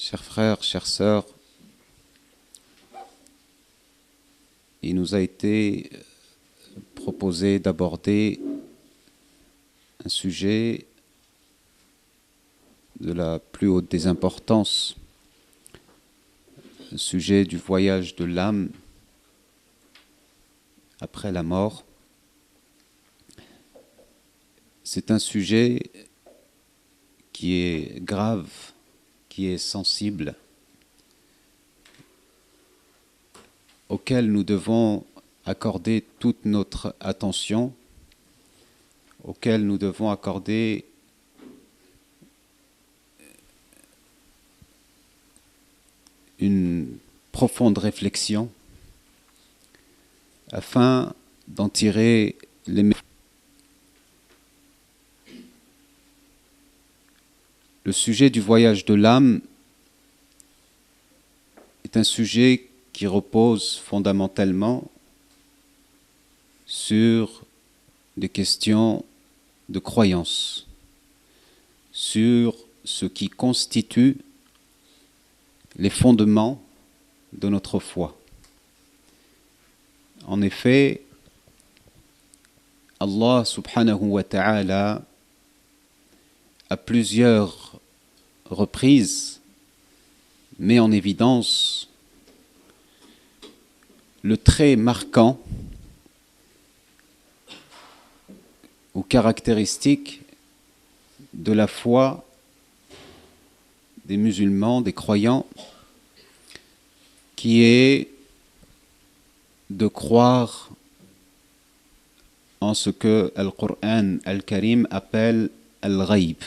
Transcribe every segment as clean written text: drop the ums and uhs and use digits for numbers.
Chers frères, chères sœurs, il nous a été proposé d'aborder un sujet de la plus haute des importances, le sujet du voyage de l'âme après la mort. C'est un sujet qui est grave, qui est sensible, auquel nous devons accorder toute notre attention, auquel nous devons accorder une profonde réflexion afin d'en tirer les messages. Le sujet du voyage de l'âme est un sujet qui repose fondamentalement sur des questions de croyance, sur ce qui constitue les fondements de notre foi. En effet, Allah subhanahu wa ta'ala à plusieurs reprises met en évidence le trait marquant ou caractéristique de la foi des musulmans, des croyants, qui est de croire en ce que Al-Qur'an Al-Karim appelle Al-Ghaib.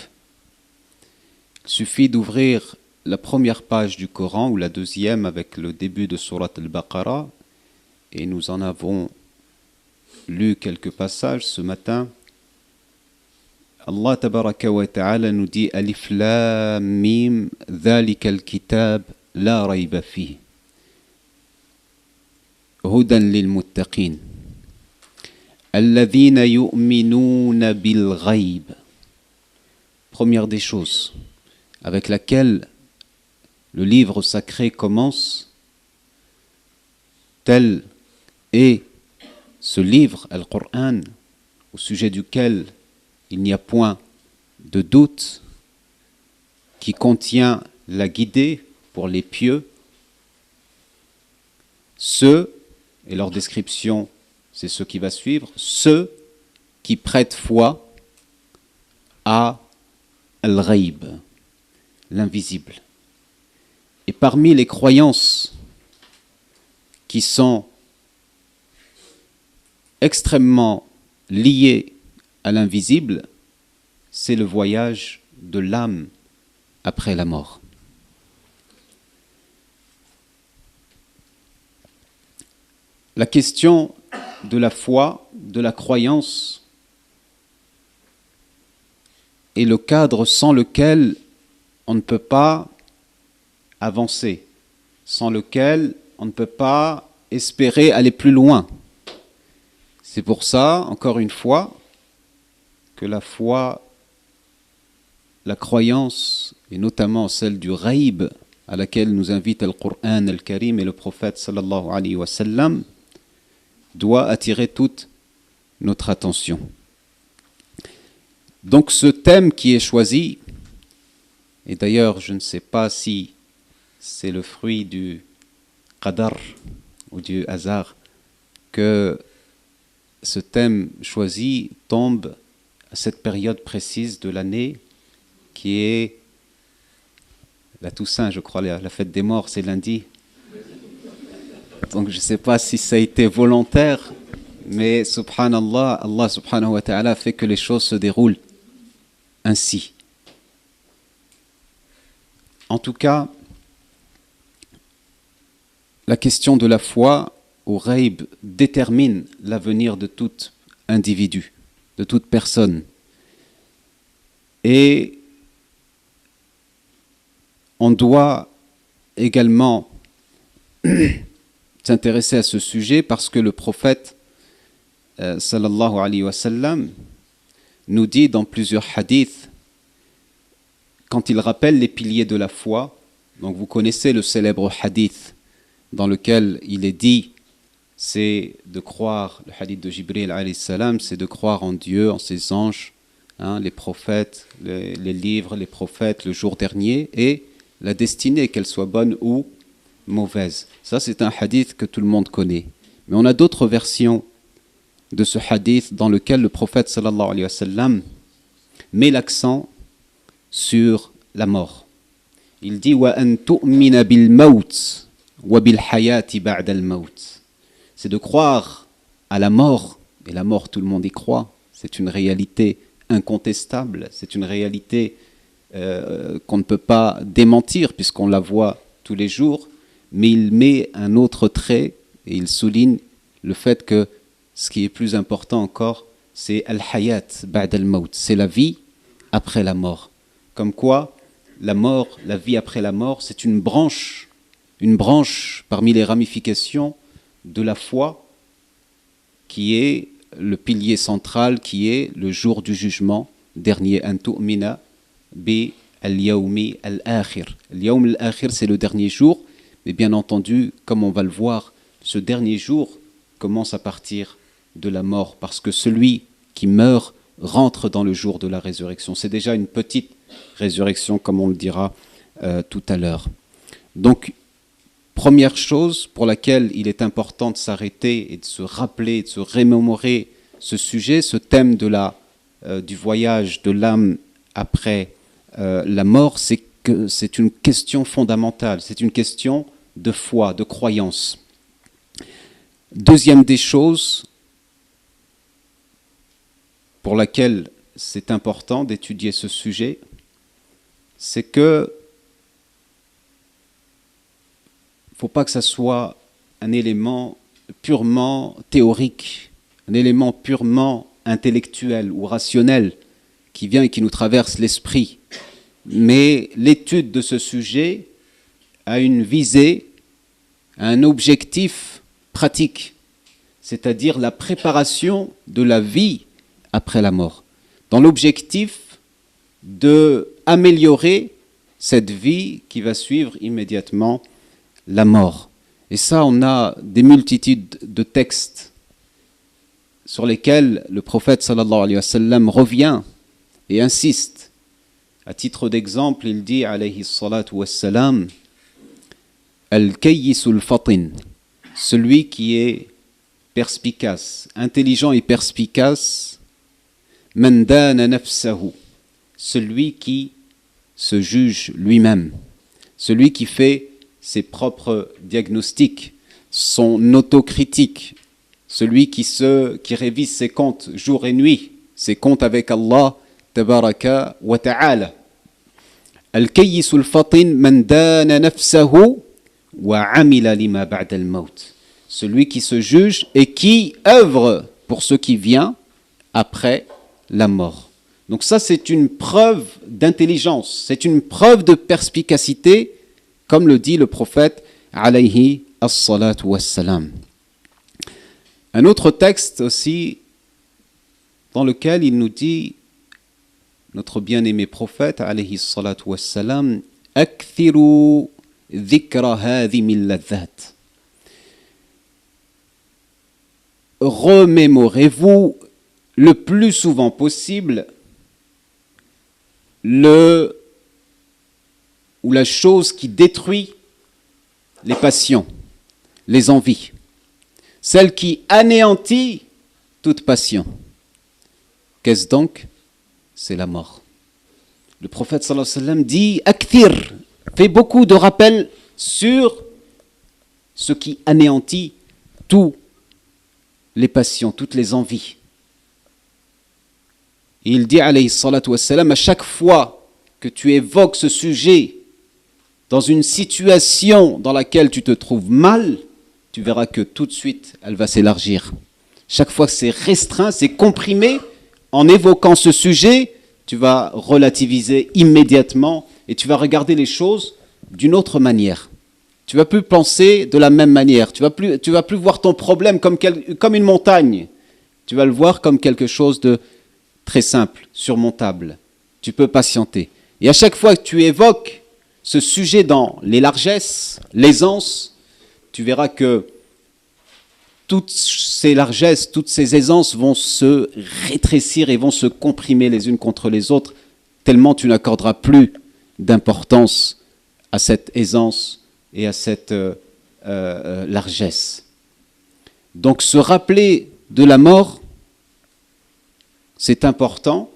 Il suffit d'ouvrir la première page du Coran ou la deuxième avec le début de Surat Al-Baqarah, et nous en avons lu quelques passages ce matin. Allah tabaraka wa ta'ala nous dit Alif Lam Mim Dhalika al-kitab la rayba fihi Hudan lil muttaqin Alladhina yu'minuna bil ghayb. Première des choses avec laquelle le livre sacré commence, tel est ce livre, Al-Qur'an, au sujet duquel il n'y a point de doute, qui contient la guidée pour les pieux, ceux, et leur description c'est ce qui va suivre, ceux qui prêtent foi à Al-Ghaib, l'invisible. Et parmi les croyances qui sont extrêmement liées à l'invisible, c'est le voyage de l'âme après la mort. La question de la foi, de la croyance, est le cadre sans lequel on ne peut pas avancer, sans lequel on ne peut pas espérer aller plus loin. C'est pour ça, encore une fois, que la foi, la croyance, et notamment celle du Ghaib, à laquelle nous invite Al-Qur'an Al-Karim et le prophète sallallahu alayhi wa sallam, doit attirer toute notre attention. Donc ce thème qui est choisi, et d'ailleurs je ne sais pas si c'est le fruit du qadar ou du hasard, que ce thème choisi tombe à cette période précise de l'année qui est la Toussaint, je crois, la fête des morts, c'est lundi. Donc je ne sais pas si ça a été volontaire, mais subhanallah, Allah subhanahu wa ta'ala fait que les choses se déroulent ainsi. En tout cas, la question de la foi au Ghaib détermine l'avenir de tout individu, de toute personne. Et on doit également s'intéresser à ce sujet parce que le prophète sallallahu alayhi wa sallam nous dit dans plusieurs hadiths, quand il rappelle les piliers de la foi, Donc vous connaissez le célèbre hadith dans lequel il est dit, c'est de croire, le hadith de Jibril alayhi salam, c'est de croire en Dieu, en ses anges, les prophètes, les livres, les prophètes, le jour dernier, et la destinée, qu'elle soit bonne ou mauvaise. Ça, c'est un hadith que tout le monde connaît. Mais on a d'autres versions de ce hadith dans lequel le prophète sallallahu alayhi wa sallam met l'accent sur la mort. Il dit « Wa an tu'mina bil maut wa bil hayati ba'da al maut » C'est de croire à la mort, et la mort, tout le monde y croit. C'est une réalité incontestable, c'est une réalité qu'on ne peut pas démentir puisqu'on la voit tous les jours, mais il met un autre trait et il souligne le fait que ce qui est plus important encore, c'est al-hayat ba'd al-maut, c'est la vie après la mort. Comme quoi, la mort, la vie après la mort, c'est une branche parmi les ramifications de la foi qui est le pilier central, qui est le jour du jugement dernier. An tu'mina bi al-yawmi al-akhir. Al-yawm al-akhir, c'est le dernier jour, mais bien entendu, comme on va le voir, ce dernier jour commence à partir de la mort, parce que celui qui meurt rentre dans le jour de la résurrection. C'est déjà une petite résurrection, comme on le dira tout à l'heure. Donc, première chose pour laquelle il est important de s'arrêter et de se rappeler, de se remémorer ce sujet, ce thème du voyage de l'âme après la mort, c'est que c'est une question fondamentale, c'est une question de foi, de croyance. Deuxième des choses pour laquelle c'est important d'étudier ce sujet, c'est que il ne faut pas que ça soit un élément purement théorique, un élément purement intellectuel ou rationnel qui vient et qui nous traverse l'esprit. Mais l'étude de ce sujet a une visée, un objectif pratique, c'est-à-dire la préparation de la vie après la mort, dans l'objectif d'améliorer cette vie qui va suivre immédiatement la mort. Et ça, on a des multitudes de textes sur lesquels le prophète sallallahu alayhi wa sallam revient et insiste. À titre d'exemple, il dit alayhi salatu wa salam, al-kayyisul fatin, celui qui est perspicace, intelligent et perspicace, man dana nafsahu, celui qui se juge lui-même, celui qui fait ses propres diagnostics, son autocritique, celui qui révise ses comptes jour et nuit, ses comptes avec Allah tabaraka wa ta'ala. Al-kayyisul fatin man dana nafsahu wa amila lima ba'da al-maut. Celui qui se juge et qui œuvre pour ce qui vient après la mort. Donc ça, c'est une preuve d'intelligence, c'est une preuve de perspicacité, comme le dit le prophète alayhi as-salatu was-salam. Un autre texte aussi dans lequel il nous dit, notre bien-aimé prophète alayhi as-salatu was-salam, akthiru dhikra hadhimi al-ladhat. Remémorez-vous le plus souvent possible la chose qui détruit les passions, les envies, celle qui anéantit toute passion. Qu'est-ce donc? C'est la mort. Le prophète sallallahu alayhi wa sallam dit « Akthir » fait beaucoup de rappels sur ce qui anéantit toutes les passions, toutes les envies. Et il dit alayhi salatu wassalam, à chaque fois que tu évoques ce sujet dans une situation dans laquelle tu te trouves mal, tu verras que tout de suite, elle va s'élargir. Chaque fois que c'est restreint, c'est comprimé, en évoquant ce sujet, tu vas relativiser immédiatement et tu vas regarder les choses d'une autre manière. Tu ne vas plus penser de la même manière. Tu vas plus voir ton problème comme une montagne. Tu vas le voir comme quelque chose de très simple, surmontable. Tu peux patienter. Et à chaque fois que tu évoques ce sujet dans les largesses, l'aisance, tu verras que toutes ces largesses, toutes ces aisances vont se rétrécir et vont se comprimer les unes contre les autres, tellement tu n'accorderas plus d'importance à cette aisance et à cette largesse. Donc se rappeler de la mort, c'est important,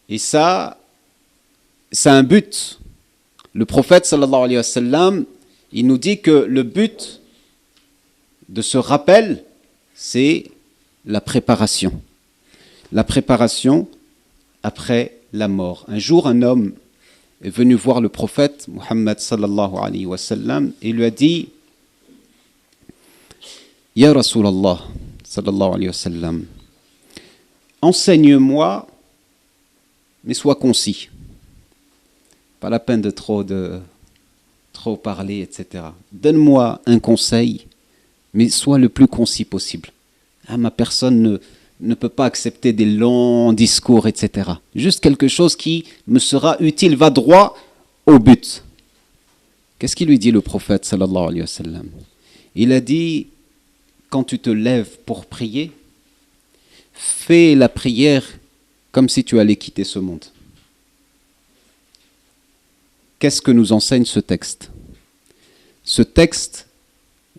et ça a un but. Le prophète sallallahu alayhi wa sallam, il nous dit que le but de ce rappel, c'est la préparation. La préparation après la mort. Un jour, un homme est venu voir le prophète Muhammad sallallahu alayhi wa sallam et lui a dit « Ya Rasulallah sallallahu alayhi wa sallam, enseigne-moi, mais sois concis. Pas la peine de trop parler, etc. Donne-moi un conseil, mais sois le plus concis possible. Ah, ma personne ne peut pas accepter des longs discours, etc. Juste quelque chose qui me sera utile, va droit au but. » Qu'est-ce qu'il lui dit le prophète sallallahu alayhi wa sallam? Il a dit, quand tu te lèves pour prier, fais la prière comme si tu allais quitter ce monde. Qu'est-ce que nous enseigne ce texte? Ce texte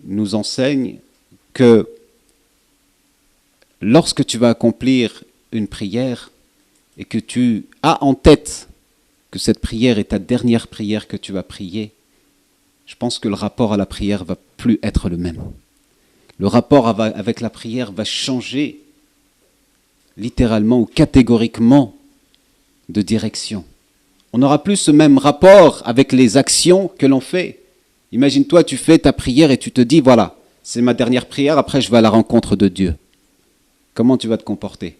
nous enseigne que lorsque tu vas accomplir une prière et que tu as en tête que cette prière est ta dernière prière que tu vas prier, je pense que le rapport à la prière va plus être le même. Le rapport avec la prière va changer littéralement ou catégoriquement de direction. On n'aura plus ce même rapport avec les actions que l'on fait. Imagine-toi, tu fais ta prière et tu te dis, voilà, c'est ma dernière prière, après je vais à la rencontre de Dieu. Comment tu vas te comporter?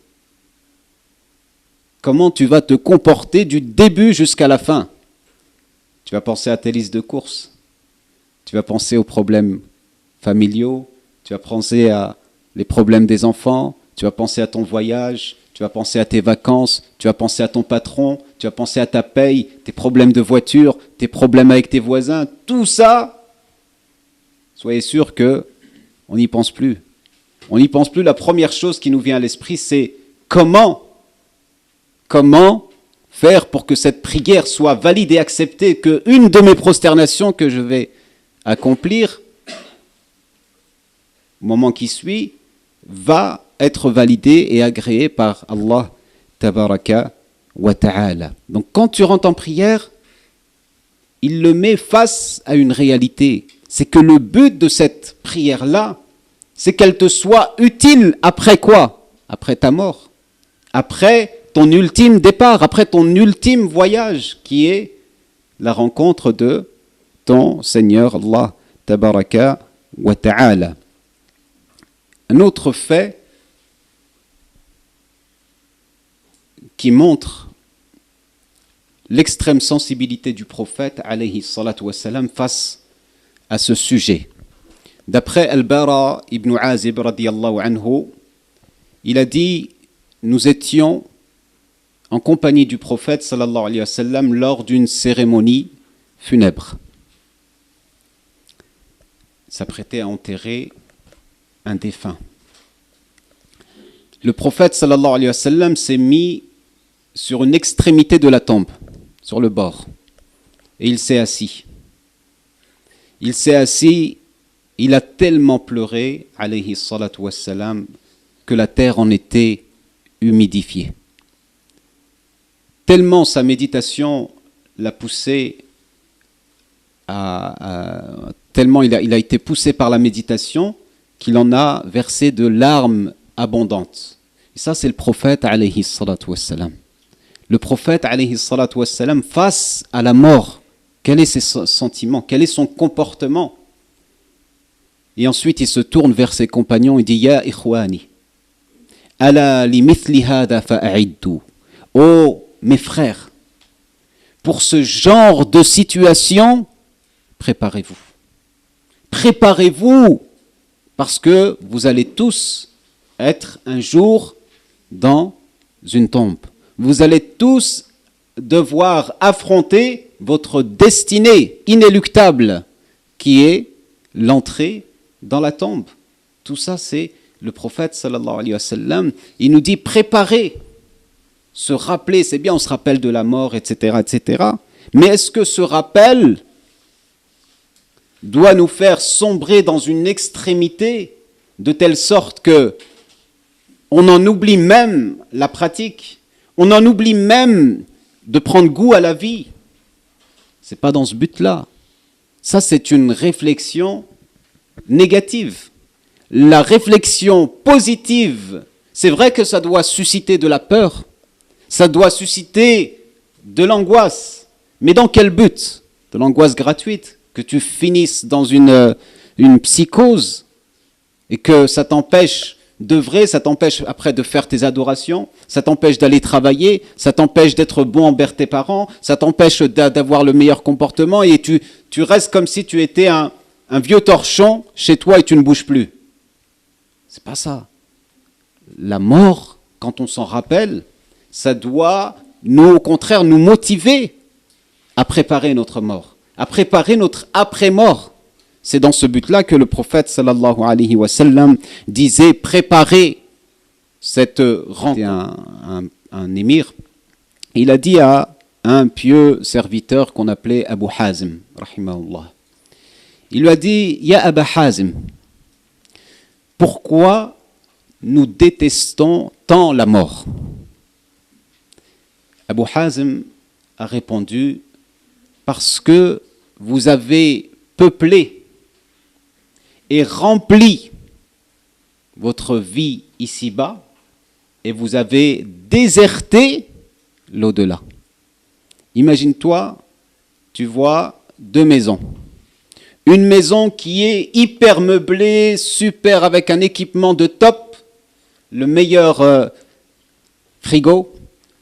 Comment tu vas te comporter du début jusqu'à la fin? Tu vas penser à tes listes de courses. Tu vas penser aux problèmes familiaux. Tu vas penser à les problèmes des enfants. Tu vas penser à ton voyage. Tu vas penser à tes vacances. Tu vas penser à ton patron. Tu vas penser à ta paye, tes problèmes de voiture, tes problèmes avec tes voisins. Tout ça, soyez sûr qu'on n'y pense plus. On n'y pense plus. La première chose qui nous vient à l'esprit, c'est comment faire pour que cette prière soit valide et acceptée, qu'une de mes prosternations que je vais accomplir, au moment qui suit, va être validée et agréée par Allah tabaraka wa ta'ala. Donc quand tu rentres en prière, il le met face à une réalité. C'est que le but de cette prière-là, c'est qu'elle te soit utile après quoi? Après ta mort. Après ton ultime départ, après ton ultime voyage, qui est la rencontre de ton Seigneur Allah tabaraka wa ta'ala. Un autre fait qui montre l'extrême sensibilité du prophète alayhi salatu wassalam face à ce sujet. D'après Al-Bara ibn Azib radiyallahu anhu, il a dit, nous étions en compagnie du prophète sallallahu alayhi wa sallam lors d'une cérémonie funèbre. Il s'apprêtait à enterrer un défunt. Le prophète sallallahu alayhi wa sallam s'est mis sur une extrémité de la tombe, sur le bord, et il s'est assis. Il s'est assis, il a tellement pleuré, alayhi salatu wassalam, que la terre en était humidifiée. Tellement sa méditation l'a poussé tellement il a été poussé par la méditation qu'il en a versé de larmes abondantes. Et ça, c'est le prophète, alayhi salatu wassalam. Le prophète, alayhi salatu wassalam, face à la mort, quel est ses sentiments, quel est son comportement? Et ensuite, il se tourne vers ses compagnons et dit, Ya ikhwani, ala li mithli hada fa'a'iddu. Oh, mes frères, pour ce genre de situation, préparez-vous. Préparez-vous, parce que vous allez tous être un jour dans une tombe. Vous allez tous devoir affronter votre destinée inéluctable, qui est l'entrée dans la tombe. Tout ça, c'est le prophète sallallahu alayhi wa sallam. Il nous dit préparer, se rappeler, c'est bien, on se rappelle de la mort, etc., etc. Mais est-ce que ce rappel doit nous faire sombrer dans une extrémité de telle sorte que on en oublie même la pratique, on en oublie même de prendre goût à la vie? C'est pas dans ce but-là. Ça, c'est une réflexion négative. La réflexion positive, c'est vrai que ça doit susciter de la peur, ça doit susciter de l'angoisse. Mais dans quel but? De l'angoisse gratuite, que tu finisses dans une psychose et que ça t'empêche d'œuvrer, ça t'empêche après de faire tes adorations, ça t'empêche d'aller travailler, ça t'empêche d'être bon envers tes parents, ça t'empêche d'avoir le meilleur comportement et tu restes comme si tu étais un vieux torchon chez toi et tu ne bouges plus. C'est pas ça. La mort, quand on s'en rappelle, ça doit, nous, au contraire, nous motiver à préparer notre mort, à préparer notre après-mort. C'est dans ce but-là que le prophète sallallahu alayhi wa sallam disait préparer cette rencontre. Un émir, il a dit à un pieux serviteur qu'on appelait Abu Hazim, rahimahullah. Il lui a dit, Ya Aba Hazim, pourquoi nous détestons tant la mort? Abu Hazim a répondu, parce que vous avez peuplé et rempli votre vie ici-bas et vous avez déserté l'au-delà. Imagine-toi, tu vois deux maisons. Une maison qui est hyper meublée, super, avec un équipement de top, le meilleur frigo,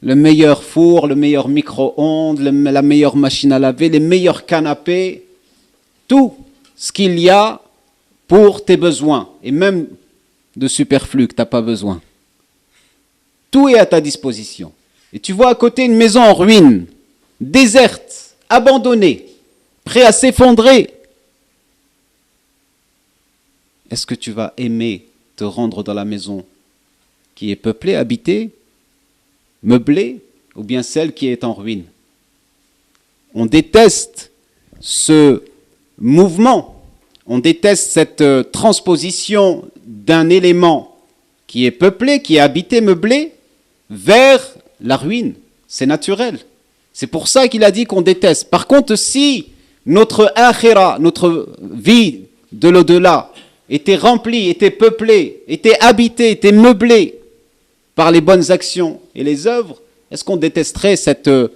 le meilleur four, le meilleur micro-ondes, la meilleure machine à laver, les meilleurs canapés, tout ce qu'il y a pour tes besoins, et même de superflu que tu n'as pas besoin. Tout est à ta disposition. Et tu vois à côté une maison en ruine, déserte, abandonnée, prête à s'effondrer. Est-ce que tu vas aimer te rendre dans la maison qui est peuplée, habitée, meublée, ou bien celle qui est en ruine? On déteste ce mouvement, on déteste cette transposition d'un élément qui est peuplé, qui est habité, meublé, vers la ruine. C'est naturel. C'est pour ça qu'il a dit qu'on déteste. Par contre, si notre akhira, notre vie de l'au-delà, était remplie, était peuplée, était habitée, était meublée par les bonnes actions et les œuvres, est-ce qu'on détesterait ce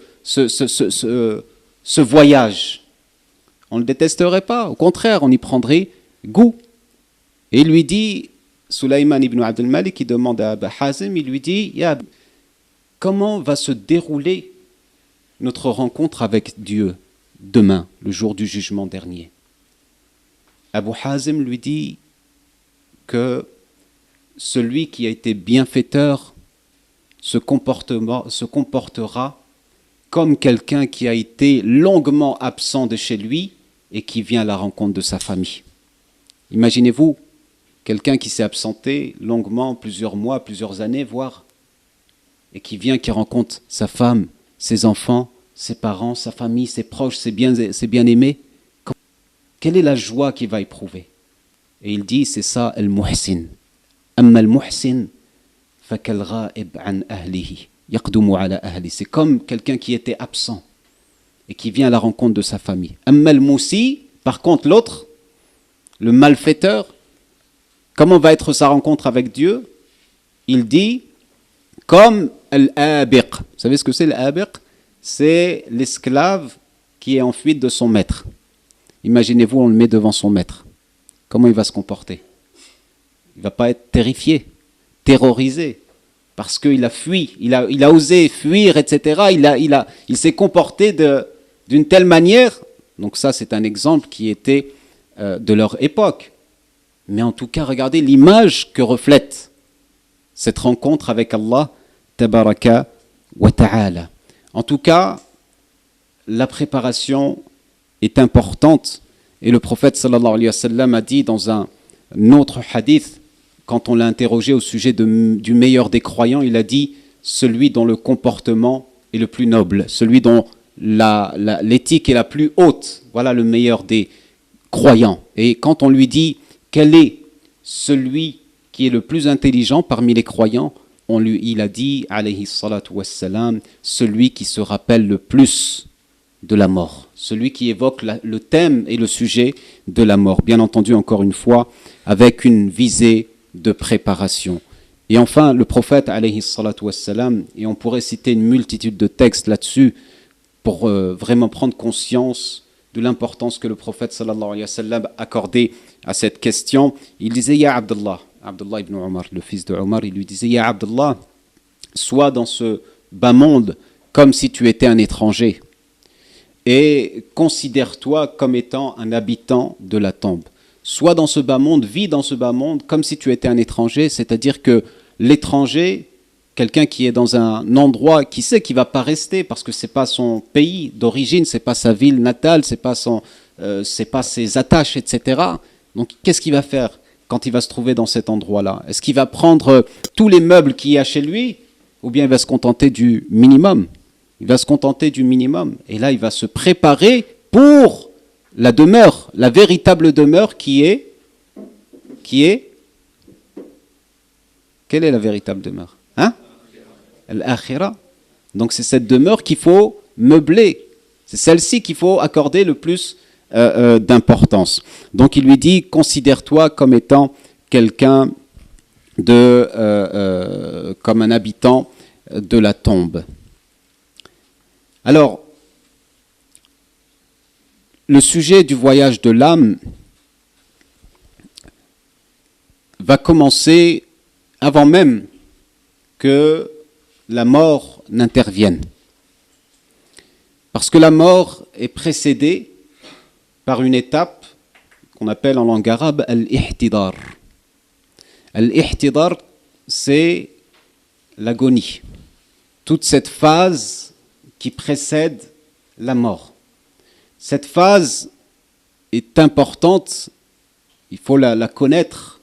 voyage? On ne le détesterait pas, au contraire, on y prendrait goût. Et il lui dit, Sulayman ibn Abd al-Malik, qui demande à Aba Hazim, il lui dit, comment va se dérouler notre rencontre avec Dieu demain, le jour du jugement dernier? Abu Hazim lui dit que celui qui a été bienfaiteur se comportera comme quelqu'un qui a été longuement absent de chez lui et qui vient à la rencontre de sa famille. Imaginez-vous, quelqu'un qui s'est absenté longuement, plusieurs mois, plusieurs années, voire, et qui vient, qui rencontre sa femme, ses enfants, ses parents, sa famille, ses proches, ses bien-aimés. Quelle est la joie qu'il va éprouver? Et il dit, c'est ça, al-muhsin. Amma al-muhsin, fakal ghaib an ahlihi, yaqdumu ala ahli. C'est comme quelqu'un qui était absent et qui vient à la rencontre de sa famille. Amma al-musi, par contre l'autre, le malfaiteur, comment va être sa rencontre avec Dieu? Il dit, comme al-abiq. Vous savez ce que c'est l'Abiq? C'est l'esclave qui est en fuite de son maître. Imaginez-vous, on le met devant son maître. Comment il va se comporter? Il ne va pas être terrifié, terrorisé, parce qu'il a fui, il a osé fuir, etc. Il s'est comporté d'une telle manière. Donc ça, c'est un exemple qui était de leur époque. Mais en tout cas, regardez l'image que reflète cette rencontre avec Allah, tabaraka wa ta'ala. En tout cas, la préparation est importante. Et le prophète sallallahu alayhi wa sallam a dit dans un autre hadith, quand on l'a interrogé au sujet du meilleur des croyants, il a dit celui dont le comportement est le plus noble, celui dont l'éthique est la plus haute. Voilà le meilleur des croyants. Et quand on lui dit quel est celui qui est le plus intelligent parmi les croyants, il a dit, alayhi salatu wassalam, celui qui se rappelle le plus de la mort, celui qui évoque le thème et le sujet de la mort. Bien entendu, encore une fois, avec une visée de préparation. Et enfin, le prophète, alayhi salatu wassalam, et on pourrait citer une multitude de textes là-dessus pour vraiment prendre conscience de l'importance que le prophète sallallahu alayhi wa sallam accordait à cette question. Il disait, Ya Abdullah, Abdullah ibn Omar, le fils de Omar, il lui disait, Ya Abdullah, sois dans ce bas monde comme si tu étais un étranger et considère-toi comme étant un habitant de la tombe. Sois dans ce bas monde, vis dans ce bas monde comme si tu étais un étranger, c'est-à-dire que l'étranger, quelqu'un qui est dans un endroit qui sait qu'il ne va pas rester parce que ce n'est pas son pays d'origine, ce n'est pas sa ville natale, ce n'est pas ses attaches, etc. Donc qu'est-ce qu'il va faire quand il va se trouver dans cet endroit-là? Est-ce qu'il va prendre tous les meubles qu'il y a chez lui ou bien il va se contenter du minimum? Il va se contenter du minimum et là il va se préparer pour la demeure, la véritable demeure qui est quelle est la véritable demeure? Al-akhira. Donc c'est cette demeure qu'il faut meubler. C'est celle-ci qu'il faut accorder le plus d'importance. Donc il lui dit, considère-toi comme étant quelqu'un comme un habitant de la tombe. Alors, le sujet du voyage de l'âme va commencer avant même que la mort n'intervienne. Parce que la mort est précédée par une étape qu'on appelle en langue arabe al-ihtidar. Al-ihtidar, c'est l'agonie. Toute cette phase qui précède la mort. Cette phase est importante, il faut la connaître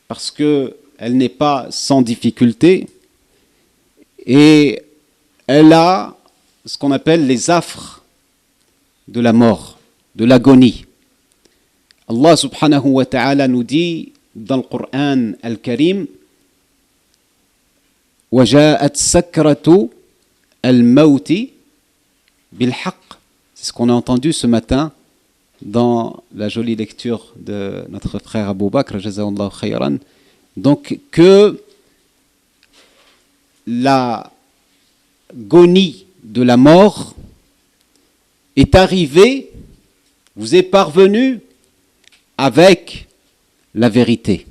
parce qu'elle n'est pas sans difficulté et elle a ce qu'on appelle les affres de la mort, de l'agonie. Allah subhanahu wa ta'ala nous dit dans le Coran al-Karim وَجَاءَتْ سَكْرَةُ الْمَوْتِ بِالْحَقِّ. C'est ce qu'on a entendu ce matin dans la jolie lecture de notre frère Abou Bakr, jazahullahu khayran. Donc que l'agonie de la mort est arrivée, vous est parvenue avec la vérité.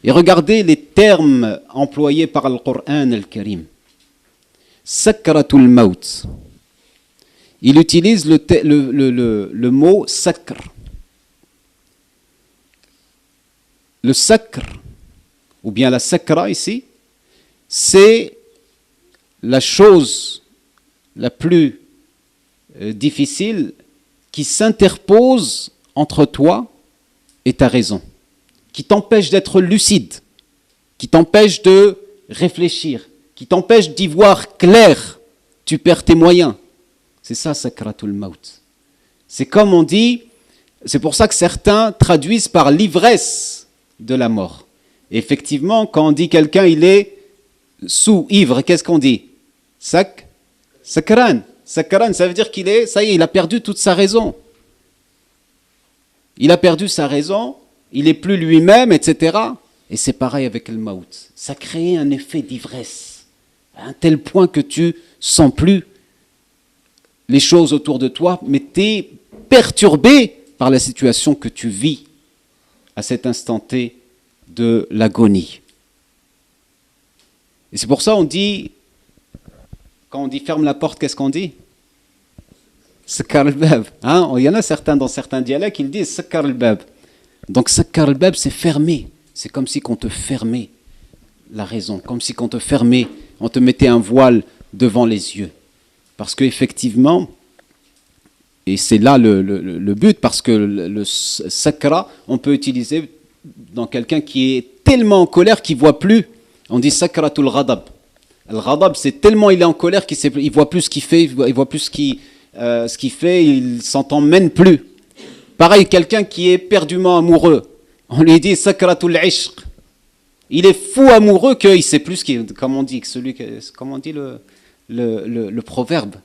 Et regardez les termes employés par le Coran al-Karim. Sakratul maut. Il utilise le mot sakr. Le sakr, ou bien la sakra ici, c'est la chose la plus difficile qui s'interpose entre toi et ta raison, qui t'empêche d'être lucide, qui t'empêche de réfléchir, qui t'empêche d'y voir clair. Tu perds tes moyens. C'est ça, sakratul maut. C'est comme on dit, c'est pour ça que certains traduisent par l'ivresse de la mort. Et effectivement, quand on dit quelqu'un, il est sous ivre, qu'est-ce qu'on dit? Sakran. Sakran, ça veut dire qu'il est, ça y est, il a perdu toute sa raison. Il a perdu sa raison, il n'est plus lui-même, etc. Et c'est pareil avec le maut. Ça crée un effet d'ivresse, à un tel point que tu sens plus les choses autour de toi, mais tu es perturbé par la situation que tu vis à cet instant T de l'agonie. Et c'est pour ça qu'on dit, quand on dit ferme la porte, qu'est-ce qu'on dit? Sakkar al-bab. Il y en a certains dans certains dialectes, ils disent Sakkar al-bab. Donc Sakkar al-bab, c'est fermé. C'est comme si on te fermait la raison, comme si on te fermait, on te mettait un voile devant les yeux. Parce qu'effectivement, et c'est là le but, parce que le sakra, on peut utiliser dans quelqu'un qui est tellement en colère qu'il ne voit plus. On dit sakratul ghadab. Le ghadab, c'est tellement il est en colère qu'il ne voit plus ce qu'il fait, il voit plus ce qu'il fait, il s'entend même plus. Pareil, quelqu'un qui est éperdument amoureux, on lui dit sakratul ishq. Il est fou amoureux qu'il ne sait plus ce qu'il, comme on dit, comment on dit le proverbe.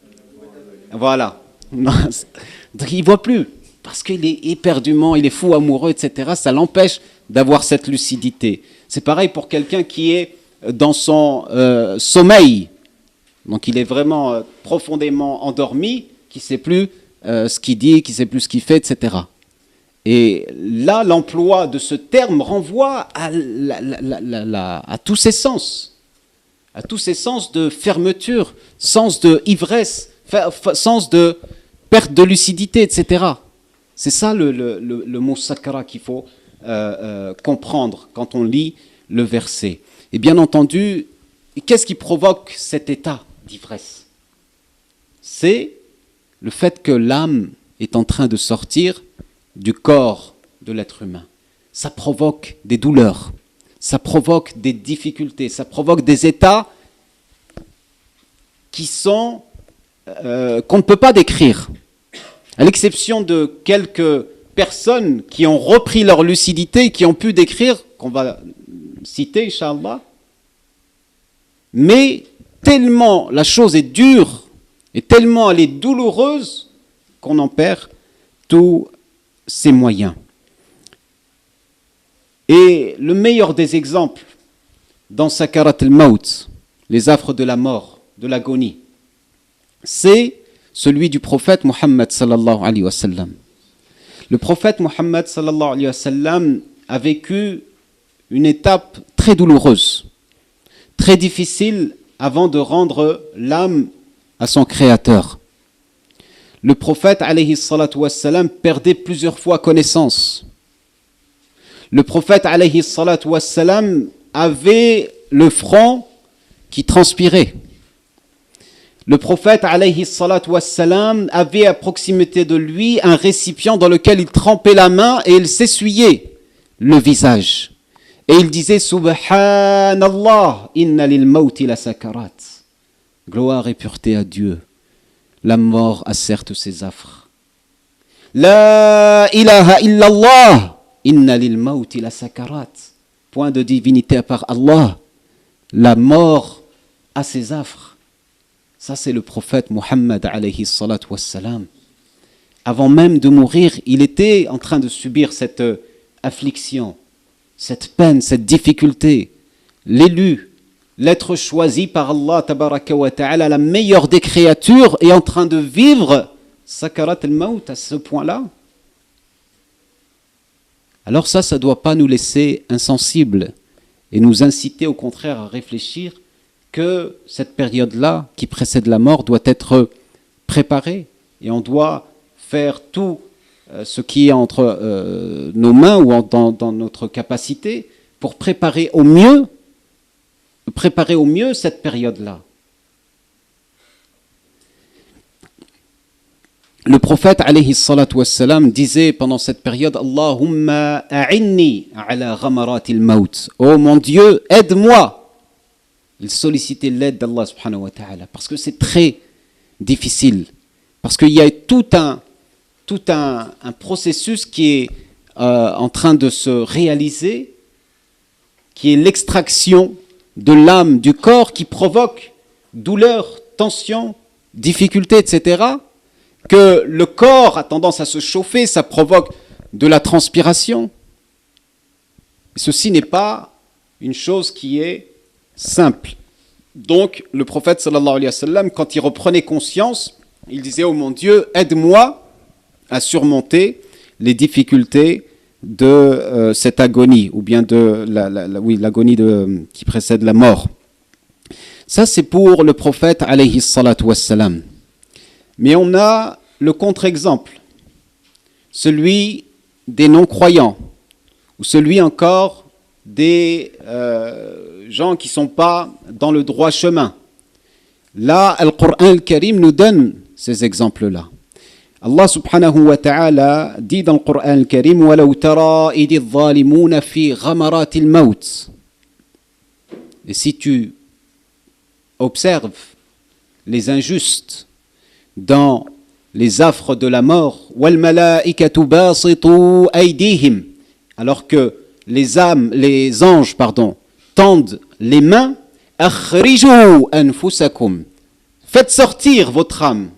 Voilà. Donc il ne voit plus, parce qu'il est éperdument, il est fou amoureux, etc. Ça l'empêche d'avoir cette lucidité. C'est pareil pour quelqu'un qui est dans son sommeil. Donc il est vraiment profondément endormi, qui ne sait plus ce qu'il dit, qui ne sait plus ce qu'il fait, etc. Et là, l'emploi de ce terme renvoie à tous ses sens. À tous ses sens de fermeture, sens de ivresse, sens de perte de lucidité, etc. C'est ça le mot sakra qu'il faut comprendre quand on lit le verset. Et bien entendu, qu'est-ce qui provoque cet état d'ivresse? C'est le fait que l'âme est en train de sortir du corps de l'être humain. Ça provoque des douleurs, ça provoque des difficultés, ça provoque des états qui sont qu'on ne peut pas décrire. À l'exception de quelques personnes qui ont repris leur lucidité et qui ont pu décrire, qu'on va citer, Inch'Allah. Mais tellement la chose est dure et tellement elle est douloureuse qu'on en perd tous ses moyens. Et le meilleur des exemples dans Sakarat al-Maut, les affres de la mort, de l'agonie, c'est celui du prophète Muhammad sallallahu alayhi wa sallam. Le prophète Muhammad sallallahu alayhi wa sallam a vécu une étape très douloureuse, très difficile avant de rendre l'âme à son créateur. Le prophète alayhi salatu wa sallam perdait plusieurs fois connaissance. Le prophète alayhi salatu wa sallam avait le front qui transpirait. Le prophète alayhi salatu wa sallam avait à proximité de lui un récipient dans lequel il trempait la main et il s'essuyait le visage. Et il disait Subhanallah, inna lil mawti la sakarat. Gloire et pureté à Dieu. La mort a certes ses affres. La ilaha illallah, inna lil mawti la sakarat. Point de divinité à part Allah. La mort a ses affres. Ça, c'est le prophète Muhammad alayhi salatu wassalam. Avant même de mourir, il était en train de subir cette affliction, cette peine, cette difficulté. L'élu, l'être choisi par Allah tabaraka wa ta'ala, la meilleure des créatures, est en train de vivre sakarat al-maut à ce point-là. Alors ça ne doit pas nous laisser insensibles et nous inciter au contraire à réfléchir que cette période-là, qui précède la mort, doit être préparée. Et on doit faire tout ce qui est entre nos mains ou dans notre capacité pour préparer au mieux cette période-là. Le prophète, alayhi salatu wassalam, disait pendant cette période, Allahumma a'inni ala ghamaratil maut. Oh mon Dieu, aide-moi. Il sollicitait l'aide d'Allah subhanahu wa ta'ala parce que c'est très difficile, parce qu'il y a tout un processus qui est en train de se réaliser, qui est l'extraction de l'âme du corps qui provoque douleur, tension, difficulté, etc. Que le corps a tendance à se chauffer, ça provoque de la transpiration. Ceci n'est pas une chose qui est simple. Donc, le prophète sallallahu alayhi wa sallam, quand il reprenait conscience, il disait « Oh mon Dieu, aide-moi à surmonter les difficultés de cette agonie, ou bien de l'agonie qui précède la mort. » Ça, c'est pour le prophète alayhi salatu wassalam. Mais on a le contre-exemple, celui des non-croyants, ou celui encore des gens qui ne sont pas dans le droit chemin. Là, le Coran al-Karim nous donne ces exemples-là. Allah subhanahu wa ta'ala dit dans le Coran al-Karim وَلَوْ تَرَى إِذِ الظَّالِمُونَ فِي غَمَرَاتِ الْمَوْتِ. Et si tu observes les injustes dans les affres de la mort, وَالْمَلَائِكَةُ بَاسِطُوا أَيْدِيهِمْ, alors que les anges, tendent les mains, أَخْرِجُوا أَنفُسَكُمْ, faites sortir votre âme.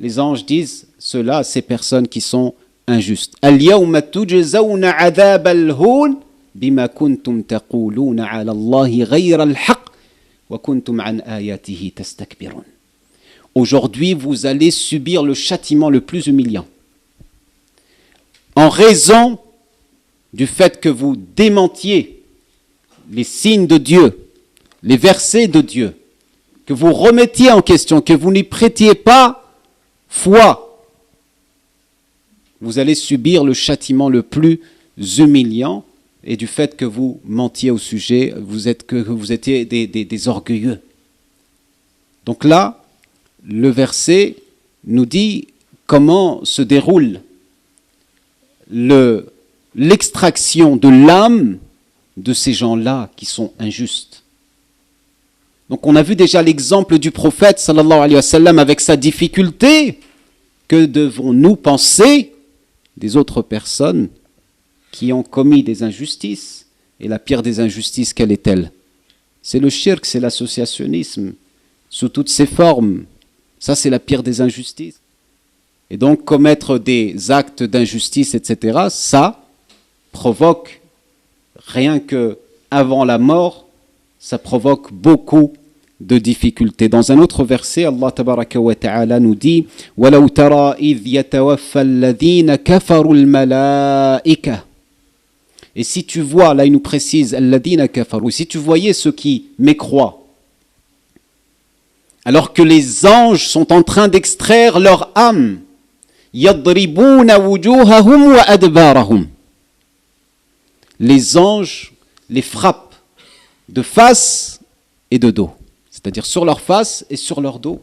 Les anges disent cela à ces personnes qui sont injustes. الْيَوْمَ تُجْزَوْنَ عَذَابَ الْهُونِ بِمَا كُنْتُمْ تَقُولُونَ عَلَى اللَّهِ غَيْرَ الْحَقِّ وَكُنْتُمْ عَنْ آيَاتِهِ تَسْتَكْبِرُونَ. Aujourd'hui, vous allez subir le châtiment le plus humiliant. En raison du fait que vous démentiez les signes de Dieu, les versets de Dieu, que vous remettiez en question, que vous n'y prêtiez pas foi, vous allez subir le châtiment le plus humiliant, et du fait que vous mentiez au sujet, que vous étiez des orgueilleux. Donc là, le verset nous dit comment se déroule l'extraction de l'âme de ces gens-là qui sont injustes. Donc on a vu déjà l'exemple du prophète sallallahu alayhi wa sallam avec sa difficulté. Que devons-nous penser des autres personnes qui ont commis des injustices? Et la pire des injustices, quelle est-elle? C'est le shirk, c'est l'associationnisme sous toutes ses formes. Ça, c'est la pire des injustices. Et donc commettre des actes d'injustice, etc., ça provoque, rien que avant la mort, ça provoque beaucoup de difficultés. Dans un autre verset, Allah tabaraka wa ta'ala nous dit وَلَوْ تَرَى إِذْ يَتَوَفَّى الَّذِينَ كَفَرُوا الْمَلَائِكَةِ. Et si tu vois, là il nous précise الَّذِينَ كَفَرُوا, si tu voyais ceux qui mécroient, alors que les anges sont en train d'extraire leur âme, يَضْرِبُونَ وُجُوهَهُمْ وَأَدْبَارَهُمْ, les anges les frappent de face et de dos, c'est-à-dire sur leur face et sur leur dos.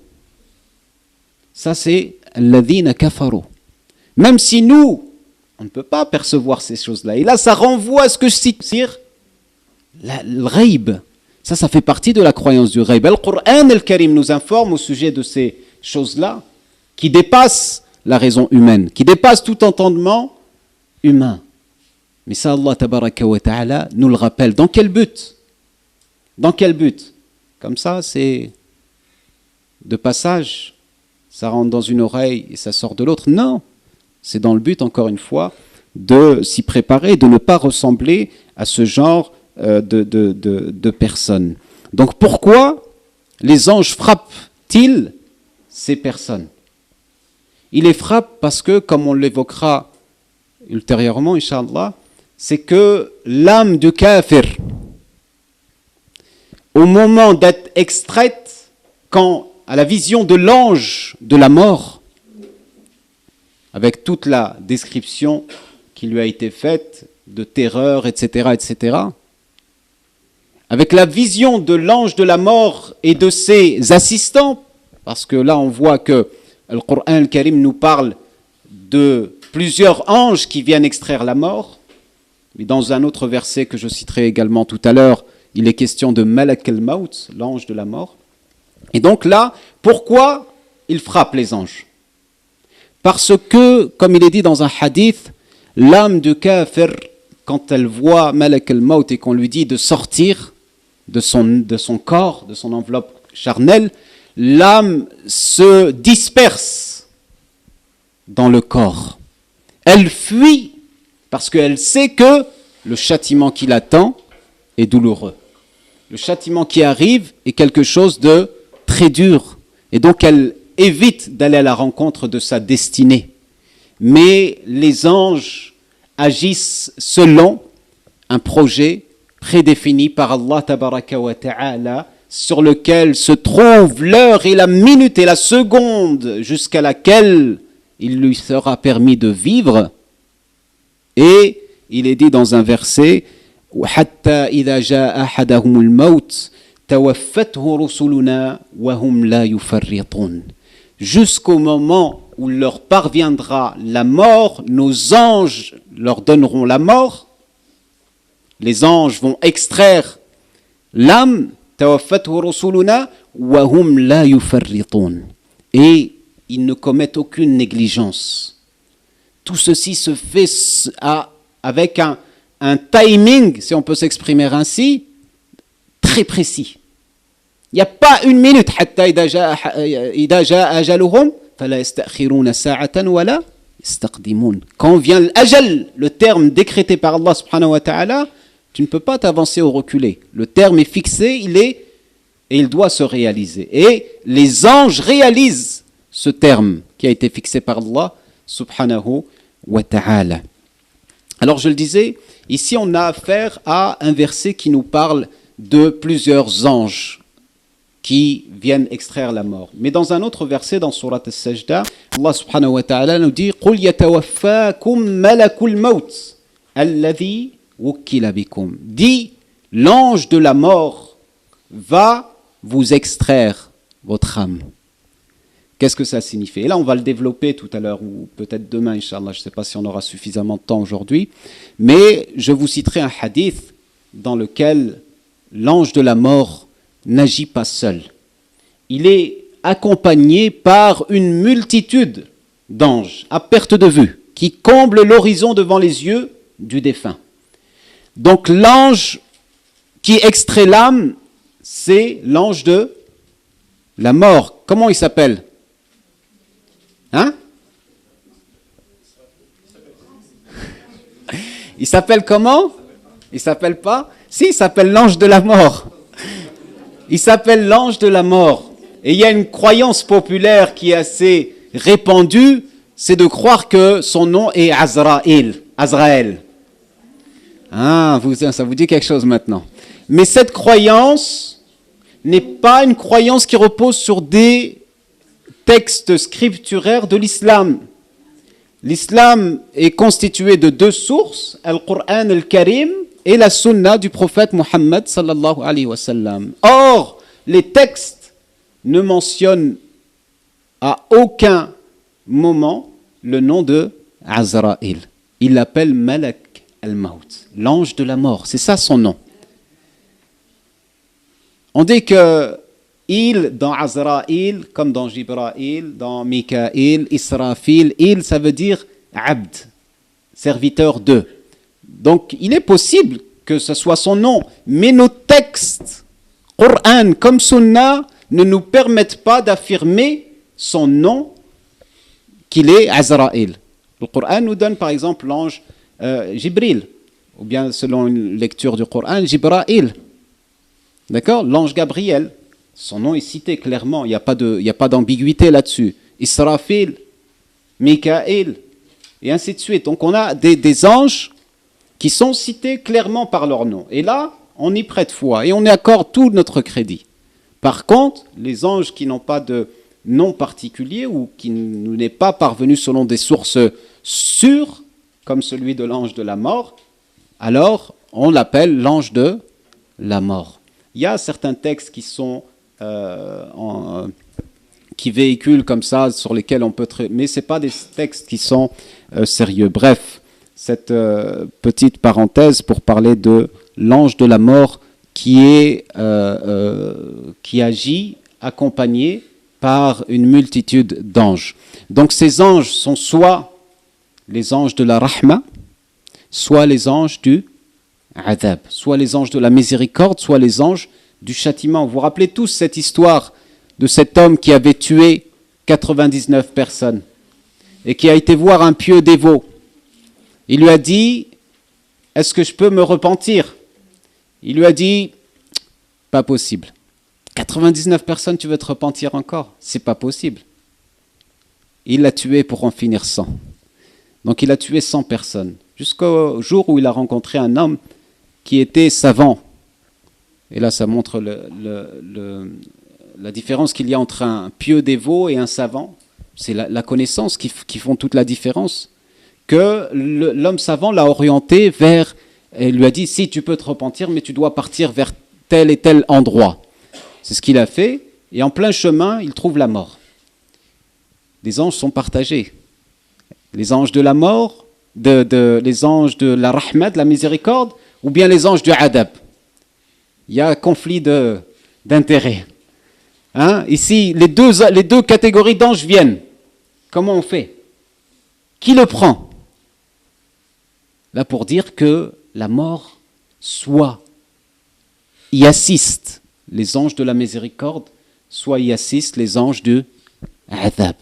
Ça c'est الَّذِينَ كَفَرُوا. Même si nous, on ne peut pas percevoir ces choses-là. Et là, ça renvoie à ce que je cite, le ghaib. Ça fait partie de la croyance du ghaib. Le Coran al-Karim nous informe au sujet de ces choses-là qui dépassent la raison humaine, qui dépassent tout entendement humain. Mais ça, Allah tabaraka wa ta'ala nous le rappelle. Dans quel but? Dans quel but? Comme ça, c'est de passage. Ça rentre dans une oreille et ça sort de l'autre. Non, c'est dans le but, encore une fois, de s'y préparer, de ne pas ressembler à ce genre de personnes. Donc pourquoi les anges frappent-ils ces personnes? Ils les frappent parce que, comme on l'évoquera ultérieurement, Inch'Allah, c'est que l'âme du kafir, au moment d'être extraite, quand à la vision de l'ange de la mort, avec toute la description qui lui a été faite de terreur, etc., etc., avec la vision de l'ange de la mort et de ses assistants, parce que là on voit que le Coran al-Karim nous parle de plusieurs anges qui viennent extraire la mort, mais dans un autre verset que je citerai également tout à l'heure, il est question de Malak al-Maut, l'ange de la mort. Et donc là, pourquoi il frappe les anges? Parce que, comme il est dit dans un hadith, l'âme de kafir, quand elle voit Malak al-Maut et qu'on lui dit de sortir de son corps, de son enveloppe charnelle, l'âme se disperse dans le corps. Elle fuit parce qu'elle sait que le châtiment qui l'attend est douloureux. Le châtiment qui arrive est quelque chose de très dur. Et donc elle évite d'aller à la rencontre de sa destinée. Mais les anges agissent selon un projet prédéfini par Allah tabaraka wa ta'ala, sur lequel se trouve l'heure et la minute et la seconde jusqu'à laquelle il lui sera permis de vivre. Et il est dit dans un verset حتى إذا جاء أحدهم الموت توفته رسلنا وهم لا يفرطون. Jusqu'au moment où leur parviendra la mort, nos anges leur donneront la mort. Les anges vont extraire l'âme, توفته رسلنا وهم لا يفرطون. Et ils ne commettent aucune négligence. Tout ceci se fait avec un timing, si on peut s'exprimer ainsi, très précis. Il n'y a pas une minute. حتى إذا جاء أجلهم فلا يستأخرون ساعة ولا يستقدمون. Quand vient l'ajal, le terme décrété par Allah subhanahu wa ta'ala, tu ne peux pas t'avancer ou reculer. Le terme est fixé, et il doit se réaliser. Et les anges réalisent ce terme qui a été fixé par Allah subhanahu wa ta'ala. Alors je le disais, ici on a affaire à un verset qui nous parle de plusieurs anges qui viennent extraire la mort. Mais dans un autre verset, dans Surat Al-Sajda, Allah subhanahu wa ta'ala nous dit قُلْ يَتَوَفَّاكُمْ مَلَكُ الْمَوْتِ الَّذِي وُكِّلَ بِكُمْ. Dit, l'ange de la mort va vous extraire votre âme. Qu'est-ce que ça signifie? Et là, on va le développer tout à l'heure, ou peut-être demain, Inch'Allah, je ne sais pas si on aura suffisamment de temps aujourd'hui, mais je vous citerai un hadith dans lequel l'ange de la mort n'agit pas seul. Il est accompagné par une multitude d'anges, à perte de vue, qui comblent l'horizon devant les yeux du défunt. Donc l'ange qui extrait l'âme, c'est l'ange de la mort. Comment il s'appelle? Hein? Il s'appelle comment? Il s'appelle pas? Si, il s'appelle l'ange de la mort. Il s'appelle l'ange de la mort. Et il y a une croyance populaire qui est assez répandue, c'est de croire que son nom est Azraël. Azraël. Ah, ça vous dit quelque chose maintenant. Mais cette croyance n'est pas une croyance qui repose sur des textes scripturaires de l'islam. L'islam est constitué de deux sources, Al-Qur'an al-Karim et la Sunna du prophète Muhammad sallallahu alayhi wa sallam. Or, les textes ne mentionnent à aucun moment le nom de Azraïl. Il l'appelle Malak al-Maut, l'ange de la mort. C'est ça son nom. On dit que il dans Azraïl, comme dans Jibraïl, dans Mikaïl, Israfil, il, ça veut dire abd, serviteur de. Donc, il est possible que ce soit son nom, mais nos textes, Coran comme Sunna, ne nous permettent pas d'affirmer son nom, qu'il est Azraïl. Le Coran nous donne par exemple l'ange Jibril, ou bien selon une lecture du Coran, Jibraïl. D'accord? L'ange Gabriel. Son nom est cité clairement, il n'y a pas d'ambiguïté là-dessus. Israfil, Mikaïl, et ainsi de suite. Donc on a des anges qui sont cités clairement par leur nom. Et là, on y prête foi et on y accorde tout notre crédit. Par contre, les anges qui n'ont pas de nom particulier ou qui ne nous n'est pas parvenu selon des sources sûres, comme celui de l'ange de la mort, alors on l'appelle l'ange de la mort. Il y a certains textes qui sont qui véhiculent comme ça, sur lesquels on peut... Mais ce n'est pas des textes qui sont sérieux. Bref, cette petite parenthèse pour parler de l'ange de la mort qui agit accompagné par une multitude d'anges. Donc ces anges sont soit les anges de la rahma, soit les anges du adab, soit les anges de la miséricorde, soit les anges du châtiment. Vous vous rappelez tous cette histoire de cet homme qui avait tué 99 personnes et qui a été voir un pieux dévot. Il lui a dit, est-ce que je peux me repentir? Il lui a dit, pas possible. 99 personnes, tu veux te repentir encore? C'est pas possible. Il l'a tué pour en finir 100. Donc il a tué 100 personnes. Jusqu'au jour où il a rencontré un homme qui était savant. Et là, ça montre la différence qu'il y a entre un pieux dévot et un savant. C'est la connaissance qui font toute la différence. Que l'homme savant l'a orienté vers... Et lui a dit, si tu peux te repentir, mais tu dois partir vers tel et tel endroit. C'est ce qu'il a fait. Et en plein chemin, il trouve la mort. Les anges sont partagés. Les anges de la mort, les anges de la rahmat, de la miséricorde, ou bien les anges du adab. Il y a un conflit d'intérêts. Hein? Ici, les deux catégories d'anges viennent. Comment on fait? Qui le prend? Là, pour dire que la mort, soit y assiste les anges de la miséricorde, soit y assistent les anges du adab.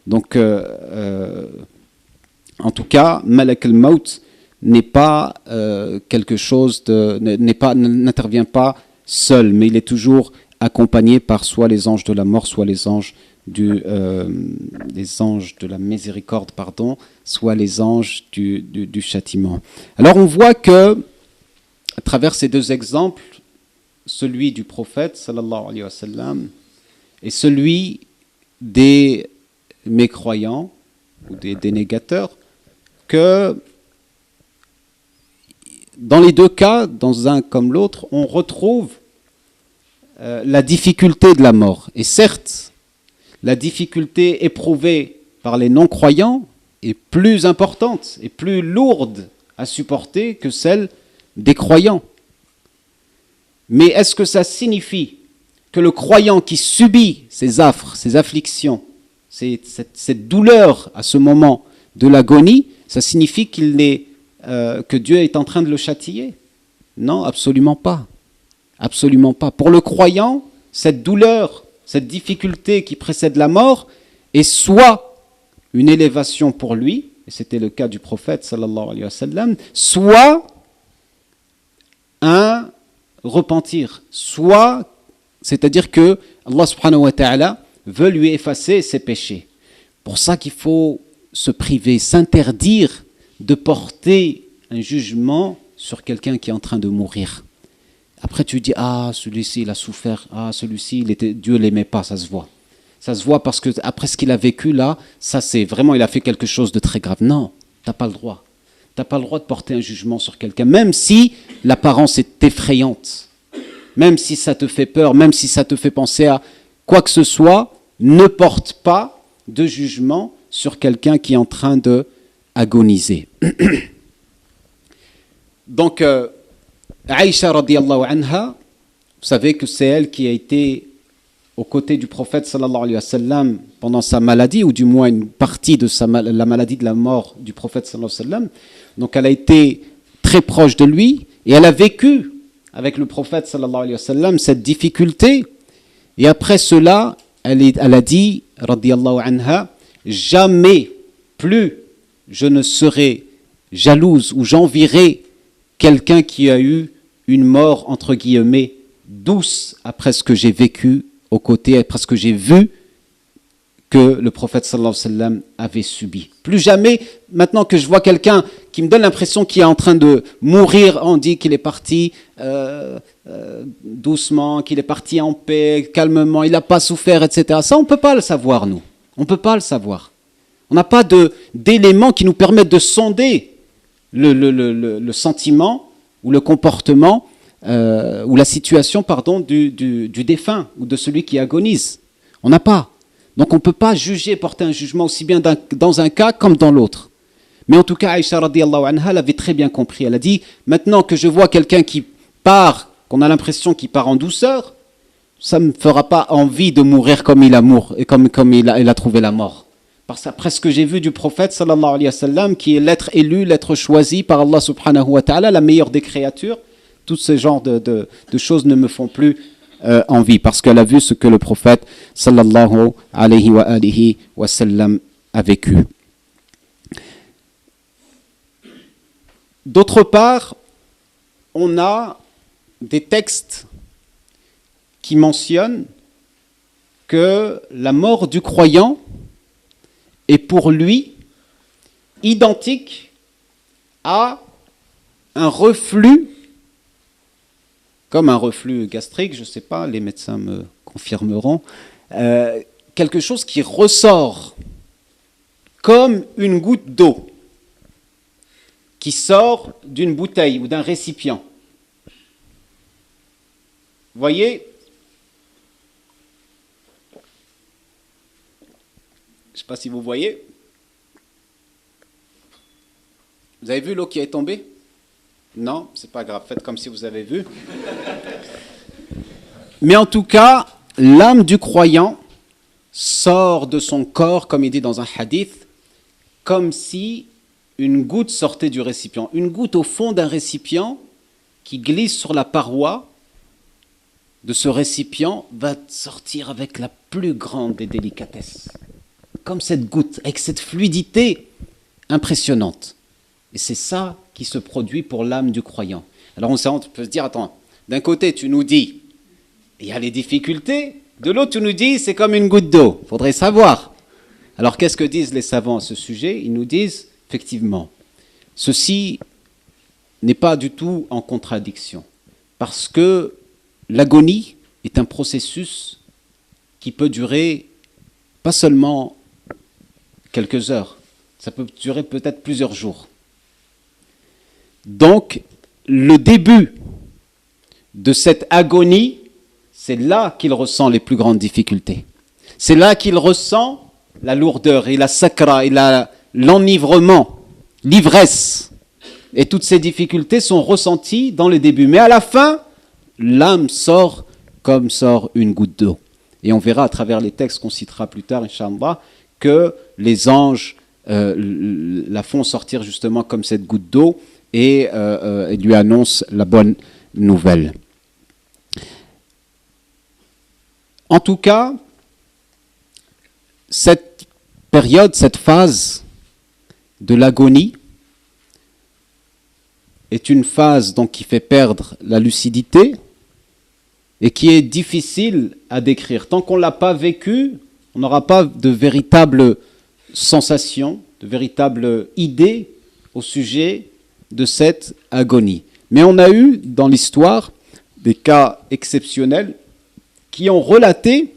Donc, en tout cas, Malak al-Maut n'est pas quelque chose n'intervient pas seul, mais il est toujours accompagné par soit les anges de la mort, soit les anges de la miséricorde, soit les anges du châtiment. Alors on voit que, à travers ces deux exemples, celui du prophète, sallallahu alayhi wa sallam, et celui des mécroyants, ou des négateurs, que dans les deux cas, dans un comme l'autre, on retrouve la difficulté de la mort. Et certes, la difficulté éprouvée par les non-croyants est plus importante et plus lourde à supporter que celle des croyants. Mais est-ce que ça signifie que le croyant qui subit ces affres, ces afflictions, cette douleur à ce moment de l'agonie, ça signifie que Dieu est en train de le châtier? Non, absolument pas. Absolument pas. Pour le croyant, cette douleur, cette difficulté qui précède la mort est soit une élévation pour lui, et c'était le cas du prophète sallallahu alayhi wa sallam, soit un repentir, soit, c'est-à-dire que Allah subhanahu wa ta'ala veut lui effacer ses péchés. Pour ça qu'il faut se priver, s'interdire de porter un jugement sur quelqu'un qui est en train de mourir. Après tu dis, ah celui-ci il a souffert, ah celui-ci Dieu ne l'aimait pas, ça se voit. Ça se voit parce que après ce qu'il a vécu là, ça c'est vraiment, il a fait quelque chose de très grave. Non, tu n'as pas le droit. Tu n'as pas le droit de porter un jugement sur quelqu'un, même si l'apparence est effrayante, même si ça te fait peur, même si ça te fait penser à quoi que ce soit, ne porte pas de jugement sur quelqu'un qui est en train de agoniser. Donc, Aïcha radiyallahu anha, vous savez que c'est elle qui a été aux côtés du prophète sallallahu alayhi wa sallam pendant sa maladie, ou du moins une partie de la maladie de la mort du prophète sallallahu alayhi wa sallam. Donc elle a été très proche de lui et elle a vécu avec le prophète sallallahu alayhi wa sallam cette difficulté. Et après cela, elle a dit, radiyallahu anha, jamais plus je ne serai jalouse ou j'envierai quelqu'un qui a eu une mort, entre guillemets, douce après ce que j'ai vécu aux côtés, après ce que j'ai vu que le prophète sallallahu alayhi wa sallam avait subi. Plus jamais, maintenant que je vois quelqu'un qui me donne l'impression qu'il est en train de mourir, on dit qu'il est parti doucement, qu'il est parti en paix, calmement, il n'a pas souffert, etc. Ça, on ne peut pas le savoir, nous. On ne peut pas le savoir. On n'a pas d'éléments qui nous permettent de sonder le sentiment ou le comportement ou la situation du défunt ou de celui qui agonise. On n'a pas. Donc on ne peut pas juger, porter un jugement aussi bien dans un cas comme dans l'autre. Mais en tout cas, Aïcha radiyallahu anha l'avait très bien compris. Elle a dit, maintenant que je vois quelqu'un qui part, qu'on a l'impression qu'il part en douceur, ça ne me fera pas envie de mourir comme il a trouvé la mort. Parce qu'après ce que j'ai vu du prophète sallallahu alayhi wa sallam, qui est l'être élu, l'être choisi par Allah subhanahu wa ta'ala, la meilleure des créatures, tous ces genres de choses ne me font plus envie, parce qu'elle a vu ce que le prophète sallallahu alayhi wa sallam a vécu. D'autre part, on a des textes qui mentionnent que la mort du croyant est pour lui identique à un reflux, comme un reflux gastrique, je ne sais pas, les médecins me confirmeront, quelque chose qui ressort comme une goutte d'eau qui sort d'une bouteille ou d'un récipient. Vous voyez, Je ne sais pas si vous voyez. Vous avez vu l'eau qui est tombée? Non, c'est pas grave, faites comme si vous avez vu. Mais en tout cas, l'âme du croyant sort de son corps, comme il dit dans un hadith, comme si une goutte sortait du récipient. Une goutte au fond d'un récipient qui glisse sur la paroi de ce récipient va sortir avec la plus grande des délicatesses. Comme cette goutte, avec cette fluidité impressionnante. Et c'est ça qui se produit pour l'âme du croyant. Alors on peut se dire, attends, d'un côté tu nous dis, il y a les difficultés, de l'autre tu nous dis, c'est comme une goutte d'eau. Il faudrait savoir. Alors qu'est-ce que disent les savants à ce sujet? Ils nous disent, effectivement, ceci n'est pas du tout en contradiction. Parce que l'agonie est un processus qui peut durer pas seulement quelques heures, ça peut durer peut-être plusieurs jours. Donc, le début de cette agonie, c'est là qu'il ressent les plus grandes difficultés. C'est là qu'il ressent la lourdeur et la sakra et l'enivrement, l'ivresse. Et toutes ces difficultés sont ressenties dans le début. Mais à la fin, l'âme sort comme sort une goutte d'eau. Et on verra à travers les textes qu'on citera plus tard, Inch'Allah, que les anges la font sortir justement comme cette goutte d'eau et lui annoncent la bonne nouvelle. En tout cas, cette période, cette phase de l'agonie est une phase donc, qui fait perdre la lucidité et qui est difficile à décrire. Tant qu'on ne l'a pas vécu, on n'aura pas de véritable sensation, de véritable idée au sujet de cette agonie. Mais on a eu dans l'histoire des cas exceptionnels qui ont relaté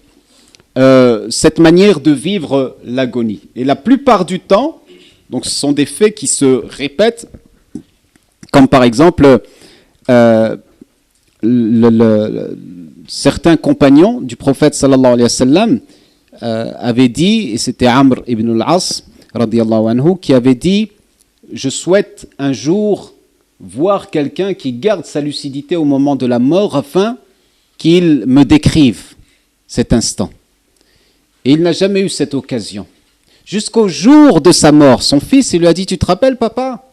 cette manière de vivre l'agonie. Et la plupart du temps, donc ce sont des faits qui se répètent, comme par exemple certains compagnons du prophète sallallahu alayhi wa sallam avaient dit, et c'était Amr ibn al-As radiyallahu anhu, qui avait dit « Je souhaite un jour voir quelqu'un qui garde sa lucidité au moment de la mort afin qu'il me décrive cet instant. » Et il n'a jamais eu cette occasion. Jusqu'au jour de sa mort, son fils il lui a dit « Tu te rappelles, papa ?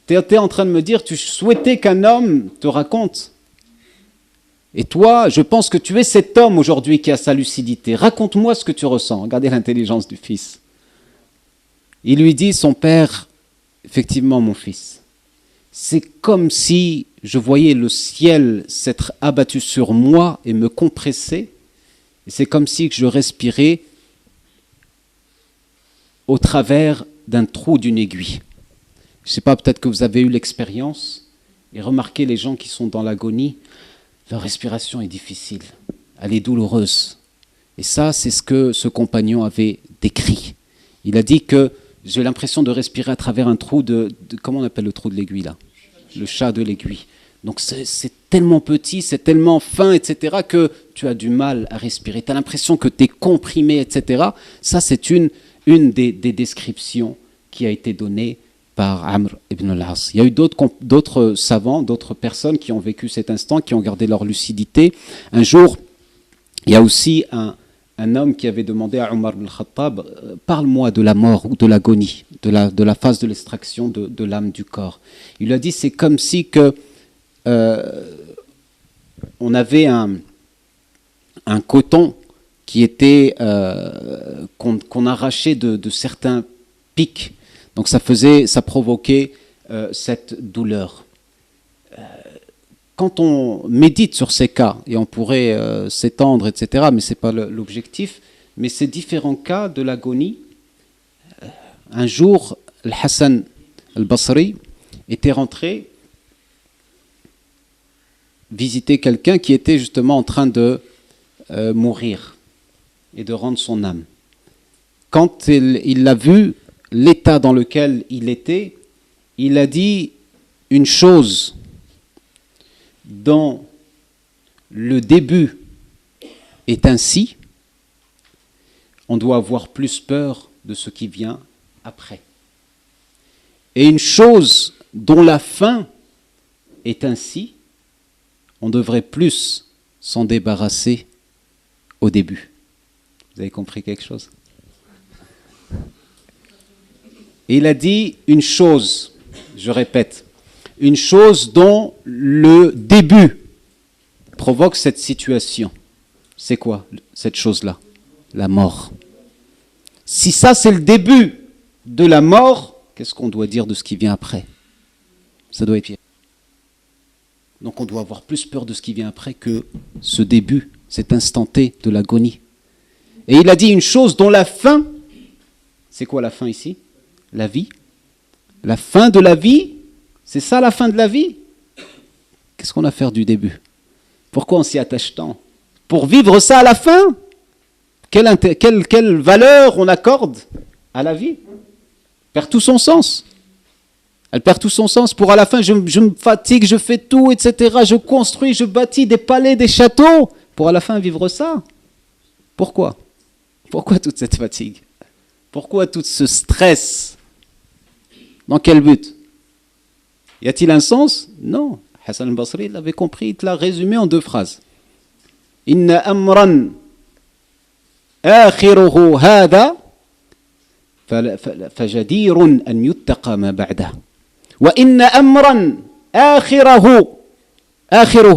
Tu étais en train de me dire, tu souhaitais qu'un homme te raconte. Et toi, je pense que tu es cet homme aujourd'hui qui a sa lucidité. Raconte-moi ce que tu ressens. » Regardez l'intelligence du fils. Il lui dit, son père, effectivement mon fils, c'est comme si je voyais le ciel s'être abattu sur moi et me compresser. Et c'est comme si je respirais au travers d'un trou d'une aiguille. Je ne sais pas, peut-être que vous avez eu l'expérience et remarquez les gens qui sont dans l'agonie, leur respiration est difficile, elle est douloureuse. Et ça, c'est ce que ce compagnon avait décrit. Il a dit que j'ai l'impression de respirer à travers un trou comment on appelle le trou de l'aiguille là? Le chat de l'aiguille. Donc c'est tellement petit, c'est tellement fin, etc., que tu as du mal à respirer. Tu as l'impression que tu es comprimé, etc. Ça, c'est une des descriptions qui a été donnée par Amr ibn al-As. Il y a eu d'autres savants, d'autres personnes qui ont vécu cet instant, qui ont gardé leur lucidité. Un jour, il y a aussi un homme qui avait demandé à Omar ibn al-Khattab « Parle-moi de la mort ou de l'agonie, de la phase de l'extraction de l'âme du corps. » Il lui a dit « C'est comme si que on avait un coton qui était qu'on arrachait de certains pics. Donc ça provoquait cette douleur. Quand on médite sur ces cas, et on pourrait s'étendre, etc., mais ce n'est pas l'objectif, mais ces différents cas de l'agonie, un jour, Al-Hassan al-Basri était rentré visiter quelqu'un qui était justement en train de mourir et de rendre son âme. Quand il l'a vu, l'état dans lequel il était, il a dit une chose dont le début est ainsi, on doit avoir plus peur de ce qui vient après. Et une chose dont la fin est ainsi, on devrait plus s'en débarrasser au début. Vous avez compris quelque chose? Et il a dit une chose, je répète, une chose dont le début provoque cette situation. C'est quoi cette chose-là? La mort. Si ça c'est le début de la mort, qu'est-ce qu'on doit dire de ce qui vient après? Ça doit être pire. Donc on doit avoir plus peur de ce qui vient après que ce début, cet instant T de l'agonie. Et il a dit une chose dont la fin, c'est quoi la fin ici? La vie. La fin de la vie, c'est ça la fin de la vie? Qu'est-ce qu'on a à faire du début? Pourquoi on s'y attache tant? Pour vivre ça à la fin? Quelle valeur on accorde à la vie? Perd tout son sens. Elle perd tout son sens. Pour à la fin, je me fatigue, je fais tout, etc. Je construis, je bâtis des palais, des châteaux. Pour à la fin vivre ça. Pourquoi? Pourquoi toute cette fatigue? Pourquoi tout ce stress? Dans quel but? Y a-t-il un sens? Non. Hassan al-Basri l'avait compris, il te l'a résumé en 2 phrases. Inna amran akhiruhu hada fajadirun an yuttaqa ma ba'dah. Wa inna amran akhiruhu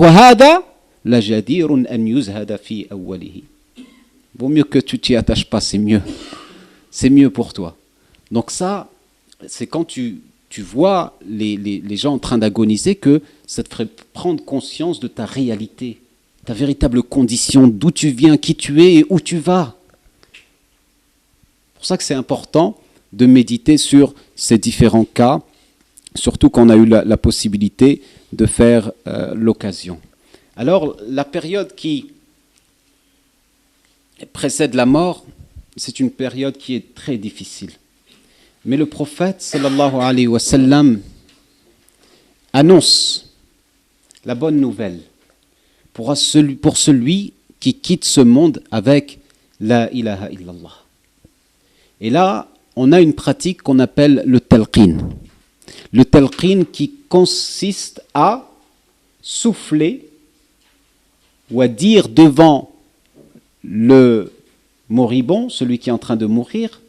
hada lajadirun an yuzhada fi awwalihi. Vaut mieux que tu t'y attaches pas, c'est mieux. C'est mieux pour toi. Donc ça, c'est quand tu vois les gens en train d'agoniser que ça te ferait prendre conscience de ta réalité, ta véritable condition, d'où tu viens, qui tu es et où tu vas. C'est pour ça que c'est important de méditer sur ces différents cas, surtout quand on a eu la possibilité de faire l'occasion. Alors, la période qui précède la mort, c'est une période qui est très difficile. Mais le prophète, sallallahu alayhi wa sallam, annonce la bonne nouvelle pour celui qui quitte ce monde avec la ilaha illallah. Et là, on a une pratique qu'on appelle le talqin. Le talqin qui consiste à souffler ou à dire devant le moribond, celui qui est en train de mourir,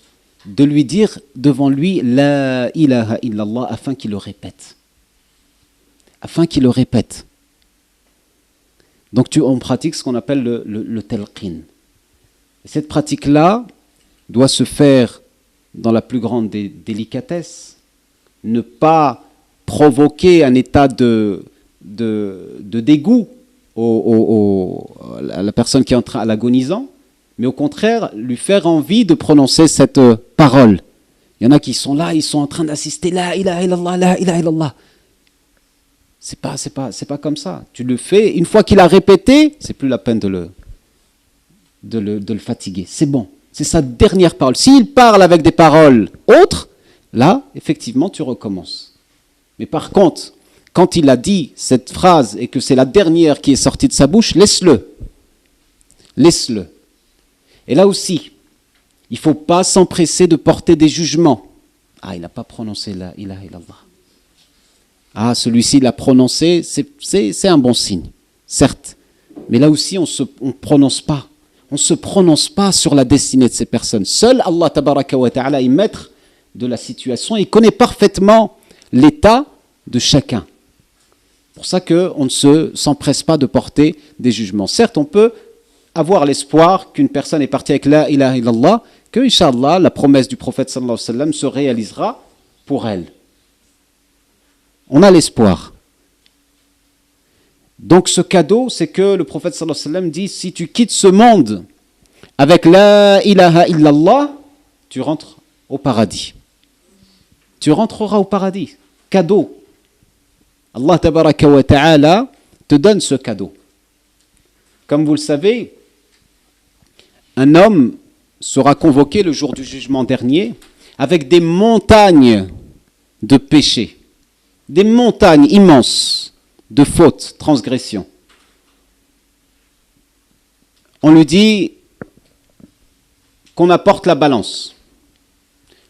de lui dire devant lui la ilaha illallah afin qu'il le répète. Afin qu'il le répète. Donc on pratique ce qu'on appelle le talqin. Et cette pratique-là doit se faire dans la plus grande délicatesse, ne pas provoquer un état de dégoût à la personne qui est en train, à l'agonisant, mais au contraire, lui faire envie de prononcer cette parole. Il y en a qui sont là, ils sont en train d'assister, la ilaha illallah, la ilaha illallah. C'est pas comme ça. Tu le fais, une fois qu'il a répété, c'est plus la peine de le fatiguer. C'est bon, c'est sa dernière parole. S'il parle avec des paroles autres, là, effectivement, tu recommences. Mais par contre, quand il a dit cette phrase et que c'est la dernière qui est sortie de sa bouche, laisse-le. Laisse-le. Et là aussi, il ne faut pas s'empresser de porter des jugements. Ah, il n'a pas prononcé la ilaha illallah. Ah, celui-ci l'a prononcé, c'est un bon signe, certes. Mais là aussi, on ne prononce pas. On ne se prononce pas sur la destinée de ces personnes. Seul Allah tabaraka wa ta'ala est maître de la situation. Il connaît parfaitement l'état de chacun. C'est pour ça qu'on ne s'empresse pas de porter des jugements. Certes, on peut avoir l'espoir qu'une personne est partie avec la ilaha illallah, que, Inch'Allah, la promesse du prophète sallallahu alayhi wa sallam se réalisera pour elle. On a l'espoir. Donc ce cadeau, c'est que le prophète sallallahu alayhi wa sallam dit, si tu quittes ce monde avec la ilaha illallah, tu rentres au paradis. Tu rentreras au paradis. Cadeau. Allah tabaraka wa ta'ala te donne ce cadeau. Comme vous le savez, un homme sera convoqué le jour du jugement dernier avec des montagnes de péchés, des montagnes immenses de fautes, transgressions. On lui dit, qu'on apporte la balance.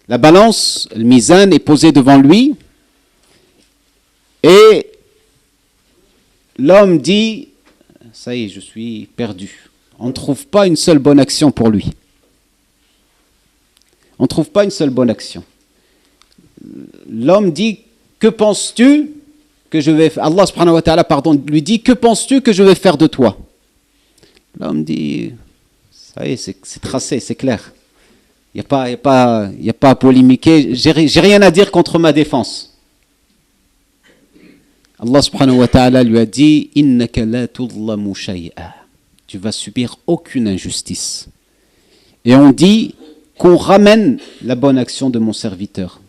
La balance, le mizan, est posée devant lui et l'homme dit, ça y est, je suis perdu. On ne trouve pas une seule bonne action pour lui. On ne trouve pas une seule bonne action. L'homme dit, que penses-tu que je vais faire? Allah subhanahu wa ta'ala, lui dit, que penses-tu que je vais faire de toi? L'homme dit, ça y est, c'est tracé, c'est clair. Il n'y a pas à polémiquer. J'ai rien à dire contre ma défense. Allah subhanahu wa ta'ala lui a dit, innaka la tudlamu shay'a. Tu vas subir aucune injustice. Et on dit qu'on ramène la bonne action de mon serviteur.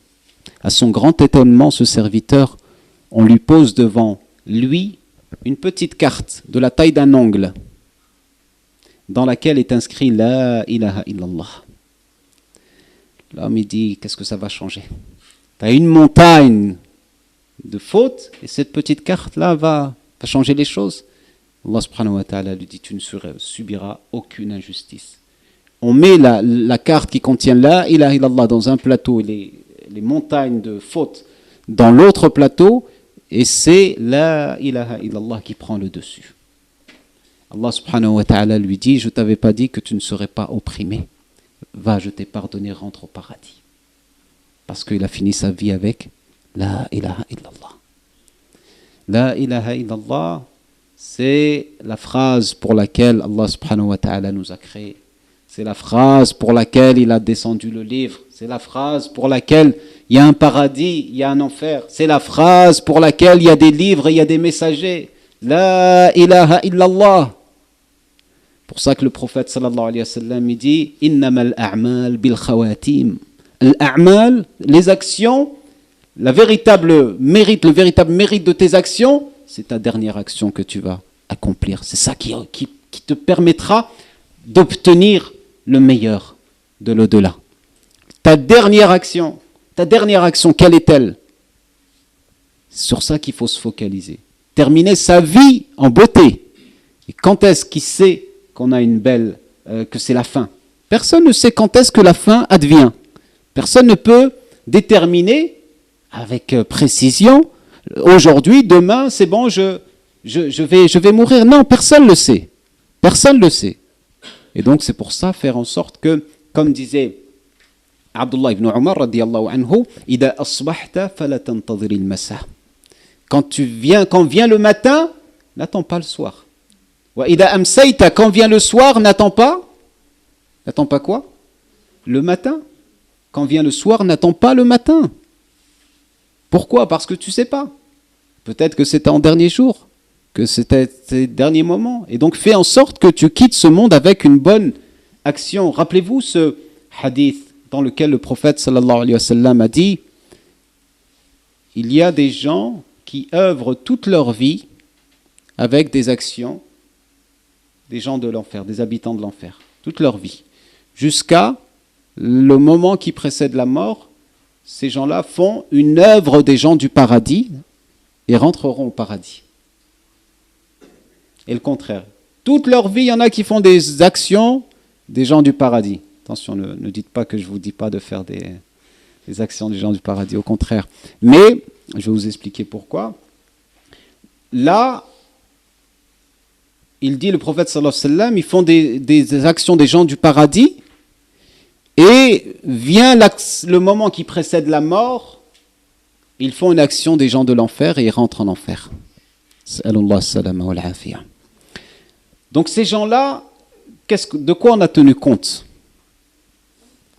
À son grand étonnement, ce serviteur, on lui pose devant lui une petite carte de la taille d'un ongle dans laquelle est inscrit La ilaha illallah. L'homme il dit, qu'est-ce que ça va changer? Tu as une montagne de fautes et cette petite carte-là va changer les choses. Allah subhanahu wa ta'ala lui dit, tu ne subiras aucune injustice. On met la carte qui contient La ilaha illallah dans un plateau et les montagnes de fautes dans l'autre plateau et c'est La ilaha illallah qui prend le dessus. Allah subhanahu wa ta'ala lui dit, je ne t'avais pas dit que tu ne serais pas opprimé. Va, je t'ai pardonné, rentre au paradis. Parce qu'il a fini sa vie avec La ilaha illallah. La ilaha illallah, c'est la phrase pour laquelle Allah subhanahu wa ta'ala nous a créés. C'est la phrase pour laquelle il a descendu le livre. C'est la phrase pour laquelle il y a un paradis, il y a un enfer. C'est la phrase pour laquelle il y a des livres et il y a des messagers. La ilaha illallah. Pour ça que le prophète sallallahu alayhi wa sallam il dit innamal a'mal bil khawatim. Al-a'mal, les actions, le véritable mérite de tes actions, c'est ta dernière action que tu vas accomplir. C'est ça qui te permettra d'obtenir le meilleur de l'au-delà. Ta dernière action, quelle est-elle? C'est sur ça qu'il faut se focaliser. Terminer sa vie en beauté. Et quand est-ce qu'il sait qu'on a une belle, que c'est la fin? Personne ne sait quand est-ce que la fin advient. Personne ne peut déterminer avec précision, aujourd'hui, demain, c'est bon, je vais mourir. Non, personne ne le sait. Personne ne le sait. Et donc c'est pour ça, faire en sorte que, comme disait Abdullah ibn Umar, radiyallahu anhu, Ida asbahta fala tantadhir al-masa. Quand vient le matin, n'attends pas le soir. Wa ida amsayta, quand vient le soir, n'attends pas quoi? Le matin. Quand vient le soir, n'attends pas le matin. Pourquoi? Parce que tu ne sais pas. Peut-être que c'était en dernier jour, que c'était tes derniers moments. Et donc fais en sorte que tu quittes ce monde avec une bonne action. Rappelez-vous ce hadith dans lequel le prophète sallallahu alayhi wa sallam a dit, il y a des gens qui œuvrent toute leur vie avec des actions, des gens de l'enfer, des habitants de l'enfer, toute leur vie, jusqu'à le moment qui précède la mort. Ces gens-là font une œuvre des gens du paradis et rentreront au paradis. Et le contraire. Toute leur vie, il y en a qui font des actions des gens du paradis. Attention, ne dites pas que je ne vous dis pas de faire des actions des gens du paradis, au contraire. Mais, je vais vous expliquer pourquoi. Là, il dit, le prophète sallallahu alayhi wa sallam, ils font des actions des gens du paradis, et vient le moment qui précède la mort, ils font une action des gens de l'enfer et ils rentrent en enfer. Donc ces gens-là, de quoi on a tenu compte?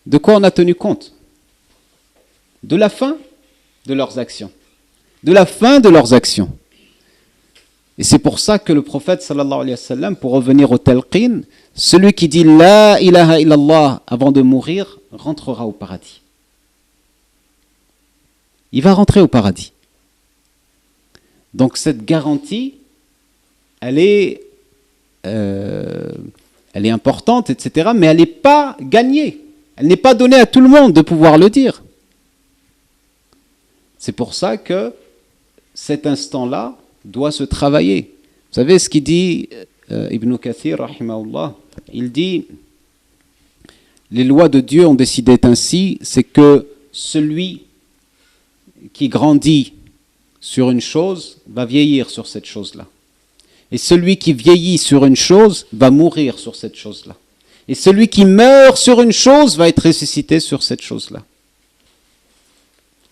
De quoi on a tenu compte? De la fin de leurs actions. De la fin de leurs actions. Et c'est pour ça que le prophète sallallahu alayhi wa sallam, pour revenir au talqin, celui qui dit La ilaha illallah avant de mourir, rentrera au paradis. Il va rentrer au paradis. Donc cette garantie, elle est importante, etc., mais elle n'est pas gagnée. Elle n'est pas donnée à tout le monde de pouvoir le dire. C'est pour ça que cet instant-là doit se travailler. Vous savez ce qu'il dit Ibn Kathir, rahimahullah, il dit Les lois de Dieu ont décidé ainsi, c'est que celui qui grandit sur une chose va vieillir sur cette chose-là. Et celui qui vieillit sur une chose va mourir sur cette chose-là. Et celui qui meurt sur une chose va être ressuscité sur cette chose-là.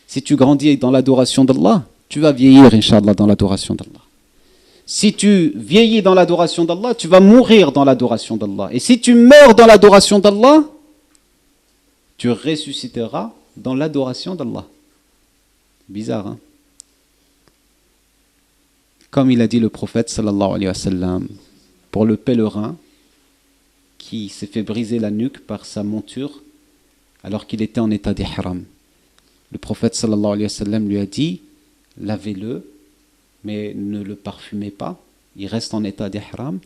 Si tu grandis dans l'adoration d'Allah, tu vas vieillir, Inch'Allah, dans l'adoration d'Allah. Si tu vieillis dans l'adoration d'Allah, tu vas mourir dans l'adoration d'Allah. Et si tu meurs dans l'adoration d'Allah, tu ressusciteras dans l'adoration d'Allah. Bizarre, hein? Comme il a dit le prophète, sallallahu alayhi wa sallam, pour le pèlerin qui s'est fait briser la nuque par sa monture alors qu'il était en état d'ihram. Le prophète, sallallahu alayhi wa sallam, lui a dit, lavez-le, mais ne le parfumez pas, il reste en état d'ihram,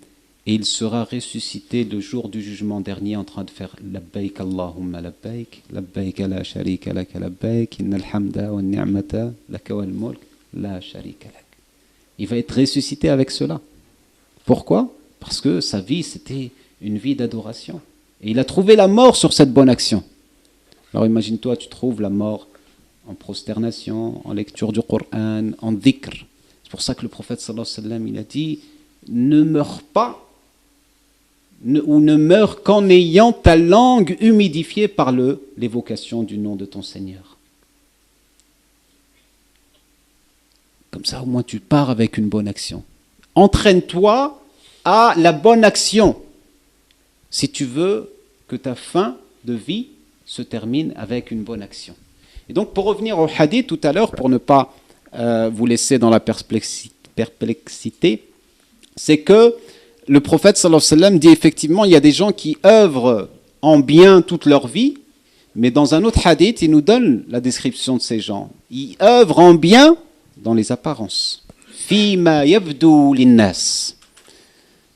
et il sera ressuscité le jour du jugement dernier en train de faire labbaik Allahumma labbaik, labbaik la sharika laka labbaik, innal hamda wa ni'mata laka wal mulk la sharika lak. Il va être ressuscité avec cela. Pourquoi? Parce que sa vie, c'était une vie d'adoration. Et il a trouvé la mort sur cette bonne action. Alors imagine-toi, tu trouves la mort en prosternation, en lecture du Coran, en dhikr. C'est pour ça que le prophète sallallahu alayhi wa sallam, il a dit, ne meurs pas ou ne meurs qu'en ayant ta langue humidifiée par l'évocation du nom de ton Seigneur. Comme ça, au moins, tu pars avec une bonne action. Entraîne-toi à la bonne action si tu veux que ta fin de vie se termine avec une bonne action. Et donc, pour revenir au hadith tout à l'heure, pour ne pas vous laisser dans la perplexité, c'est que le prophète sallallahu alayhi wa sallam dit effectivement, il y a des gens qui œuvrent en bien toute leur vie, mais dans un autre hadith, il nous donne la description de ces gens. Ils œuvrent en bien dans les apparences. Fima yabdu linnas.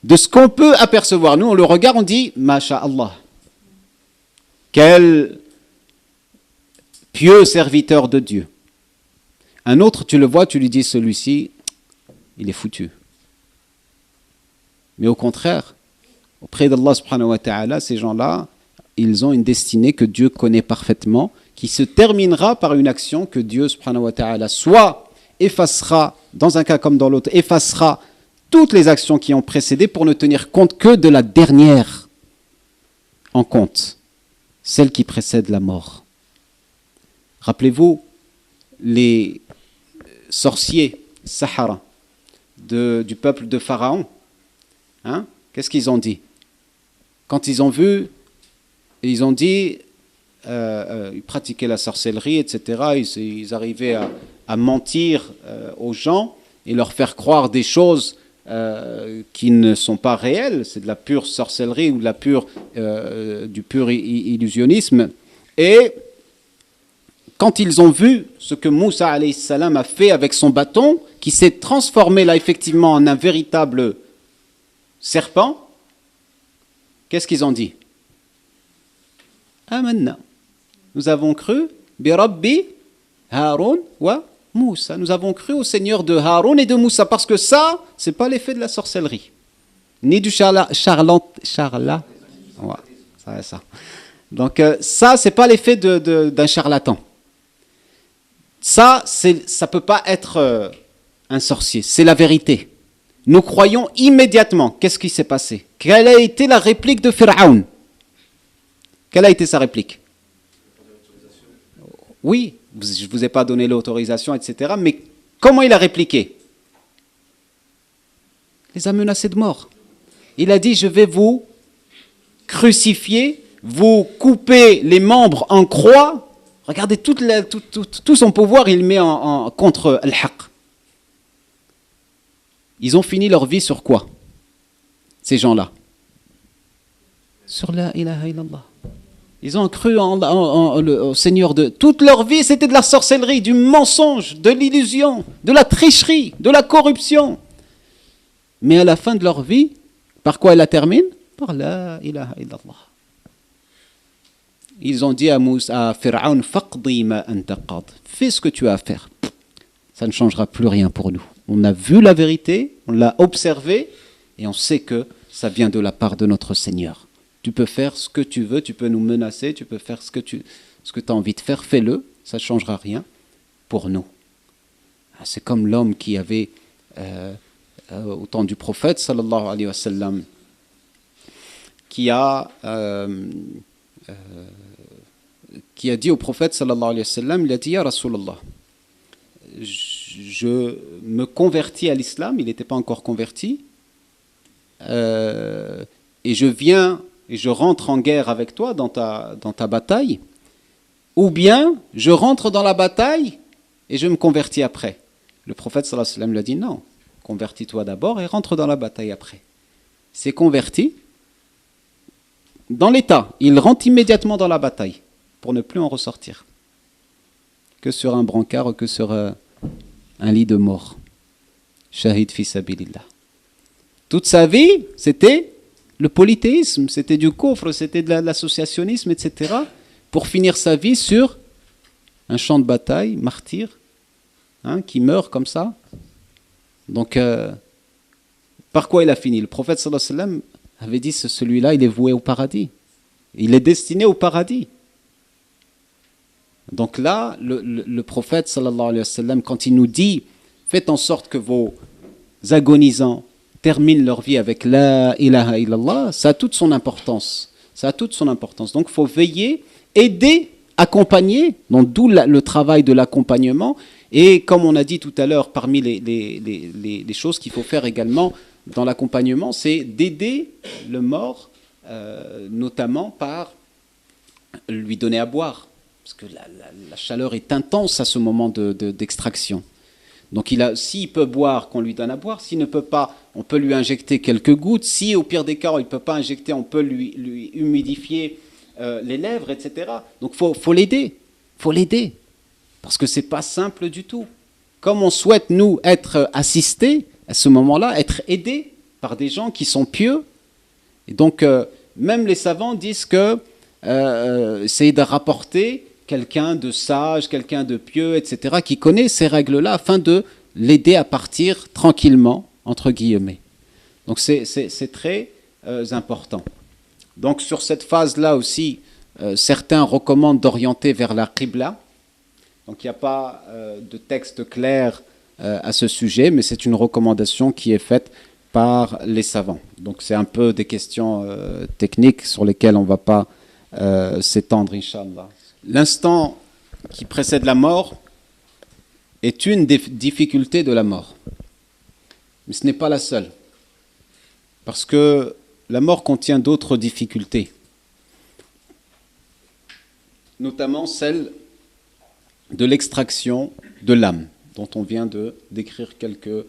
De ce qu'on peut apercevoir. Nous, on le regarde, on dit Masha'Allah. Quel pieux serviteur de Dieu. Un autre, tu le vois, tu lui dis celui-ci, il est foutu. Mais au contraire, auprès d'Allah subhanahu wa ta'ala, ces gens-là, ils ont une destinée que Dieu connaît parfaitement, qui se terminera par une action que Dieu subhanahu wa ta'ala soit effacera, dans un cas comme dans l'autre, effacera toutes les actions qui ont précédé pour ne tenir compte que de la dernière en compte, celle qui précède la mort. Rappelez-vous, les sorciers Sahara du peuple de Pharaon, hein, qu'est-ce qu'ils ont dit? Quand ils ont vu, ils ont dit, ils pratiquaient la sorcellerie, etc. Ils arrivaient à mentir aux gens et leur faire croire des choses qui ne sont pas réelles. C'est de la pure sorcellerie ou du pur illusionnisme. Et quand ils ont vu ce que Moussa alayhi salam a fait avec son bâton, qui s'est transformé là effectivement en un véritable serpent, qu'est-ce qu'ils ont dit? Amanna. Nous avons cru bi Rabbi Haroun wa Moussa. Nous avons cru au Seigneur de Haroun et de Moussa, parce que ça, c'est pas l'effet de la sorcellerie, ni du charlat. Ouais, ça. Donc ça, c'est pas l'effet d'un charlatan. Ça peut pas être un sorcier. C'est la vérité. Nous croyons immédiatement. Qu'est-ce qui s'est passé? Quelle a été la réplique de Pharaon? Quelle a été sa réplique? Oui, je ne vous ai pas donné l'autorisation, etc. Mais comment il a répliqué? Il les a menacés de mort. Il a dit, je vais vous crucifier, vous couper les membres en croix. Regardez, tout son pouvoir, il met contre Al-Haq. Ils ont fini leur vie sur quoi? Ces gens-là? Sur la ilaha illallah. Ils ont cru au Seigneur de... Toute leur vie, c'était de la sorcellerie, du mensonge, de l'illusion, de la tricherie, de la corruption. Mais à la fin de leur vie, par quoi elle la termine? Par la ilaha illallah. Ils ont dit à Pharaon, faqdi ma anta qad. Fais ce que tu as à faire. Ça ne changera plus rien pour nous. On a vu la vérité, on l'a observé, et on sait que ça vient de la part de notre Seigneur. Tu peux faire ce que tu veux, tu peux nous menacer, tu peux faire ce que tu as envie de faire, fais-le, ça ne changera rien pour nous. C'est comme l'homme qui avait, au temps du prophète, sallallahu alayhi wa sallam, qui a dit au prophète, sallallahu alayhi wa sallam, il a dit, Ya Rasulallah, je me convertis à l'islam, il n'était pas encore converti, et je viens et je rentre en guerre avec toi dans ta bataille, ou bien je rentre dans la bataille et je me convertis après. Le prophète sallallahu alayhi wa sallam lui a dit non, convertis-toi d'abord et rentre dans la bataille après. Il s'est converti dans l'état, il rentre immédiatement dans la bataille pour ne plus en ressortir. Que sur un brancard, que sur un lit de mort. Shahid fi sabilillah. Toute sa vie, c'était le polythéisme, c'était du coffre, c'était de l'associationnisme, etc. Pour finir sa vie sur un champ de bataille, martyr, qui meurt comme ça. Donc, par quoi il a fini? Le prophète sallallahu alayhi wa sallam avait dit, celui-là, il est voué au paradis. Il est destiné au paradis. Donc là, le prophète sallallahu alayhi wa sallam, quand il nous dit, faites en sorte que vos agonisants terminent leur vie avec la ilaha illallah, ça a toute son importance. Ça a toute son importance. Donc il faut veiller, aider, accompagner, donc d'où le travail de l'accompagnement. Et comme on a dit tout à l'heure, parmi les choses qu'il faut faire également dans l'accompagnement, c'est d'aider le mort, notamment par lui donner à boire. Parce que la chaleur est intense à ce moment d'extraction. Donc s'il peut boire, qu'on lui donne à boire. S'il ne peut pas, on peut lui injecter quelques gouttes. Si au pire des cas, il ne peut pas injecter, on peut lui humidifier les lèvres, etc. Donc il faut l'aider. Il faut l'aider. Parce que ce n'est pas simple du tout. Comme on souhaite, nous, être assistés, à ce moment-là, être aidés par des gens qui sont pieux. Et donc, même les savants disent que c'est de rapporter quelqu'un de sage, quelqu'un de pieux, etc., qui connaît ces règles-là, afin de l'aider à partir tranquillement, entre guillemets. Donc c'est très important. Donc sur cette phase-là aussi, certains recommandent d'orienter vers la Qibla. Donc il n'y a pas de texte clair à ce sujet, mais c'est une recommandation qui est faite par les savants. Donc c'est un peu des questions techniques sur lesquelles on ne va pas s'étendre, Inch'Allah. L'instant qui précède la mort est une des difficultés de la mort. Mais ce n'est pas la seule. Parce que la mort contient d'autres difficultés. Notamment celle de l'extraction de l'âme, dont on vient de décrire quelques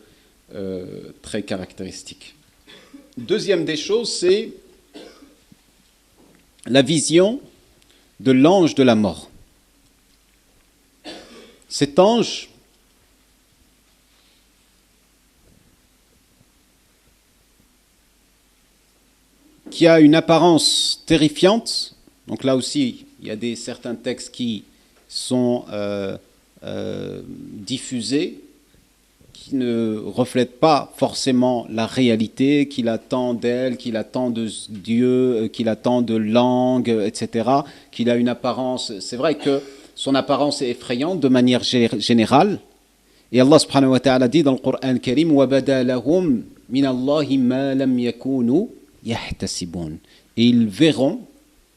traits caractéristiques. Deuxième des choses, c'est la vision de l'ange de la mort. Cet ange qui a une apparence terrifiante, donc là aussi il y a certains textes qui sont diffusés, qui ne reflètent pas forcément la réalité, qu'il attend d'elle, qu'il attend de Dieu, qu'il attend de langue, etc., qu'il a une apparence. C'est vrai que son apparence est effrayante de manière générale. Et Allah subhanahu wa ta'ala dit dans le Coran Karim وَبَدَا لَهُمْ مِنَ اللَّهِ مَا لَمْ يَكُونُوا يَحْتَسِبُونَ. Et ils verront,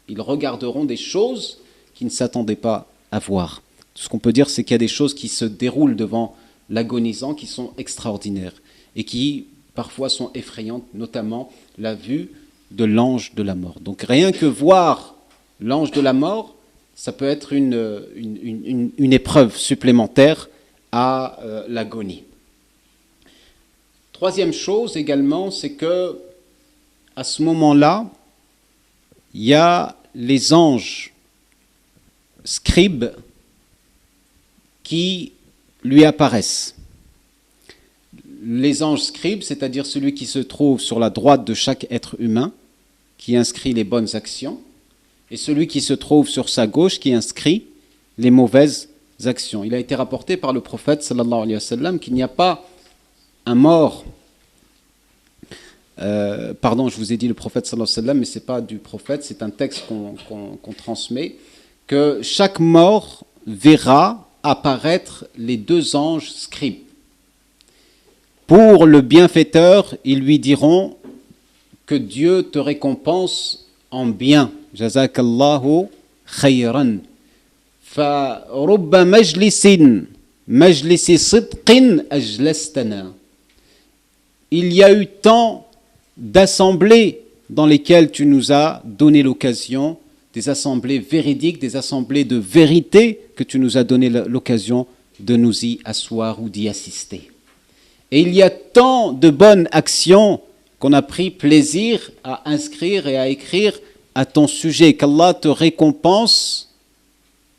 ils regarderont des choses qu'ils ne s'attendaient pas à voir. Tout ce qu'on peut dire, c'est qu'il y a des choses qui se déroulent devant l'agonisant qui sont extraordinaires et qui parfois sont effrayantes, notamment la vue de l'ange de la mort. Donc rien que voir l'ange de la mort, ça peut être une épreuve supplémentaire à l'agonie. Troisième chose également, c'est que à ce moment-là, il y a les anges scribes qui lui apparaissent. Les anges scribes, c'est-à-dire celui qui se trouve sur la droite de chaque être humain, qui inscrit les bonnes actions, et celui qui se trouve sur sa gauche, qui inscrit les mauvaises actions. Il a été rapporté par le prophète sallallahu alayhi wa sallam qu'il n'y a pas un mort pardon, je vous ai dit le prophète sallallahu alayhi wa sallam, mais ce n'est pas du prophète, c'est un texte qu'on transmet, que chaque mort verra apparaître les deux anges scribes. Pour le bienfaiteur, ils lui diront que Dieu te récompense en bien. Jazakallahu khayran. Fa rubba majlisin sidqin ajlastana. Il y a eu tant d'assemblées dans lesquelles tu nous as donné l'occasion, des assemblées véridiques, des assemblées de vérité, que tu nous as donné l'occasion de nous y asseoir ou d'y assister. Et il y a tant de bonnes actions qu'on a pris plaisir à inscrire et à écrire à ton sujet, qu'Allah te récompense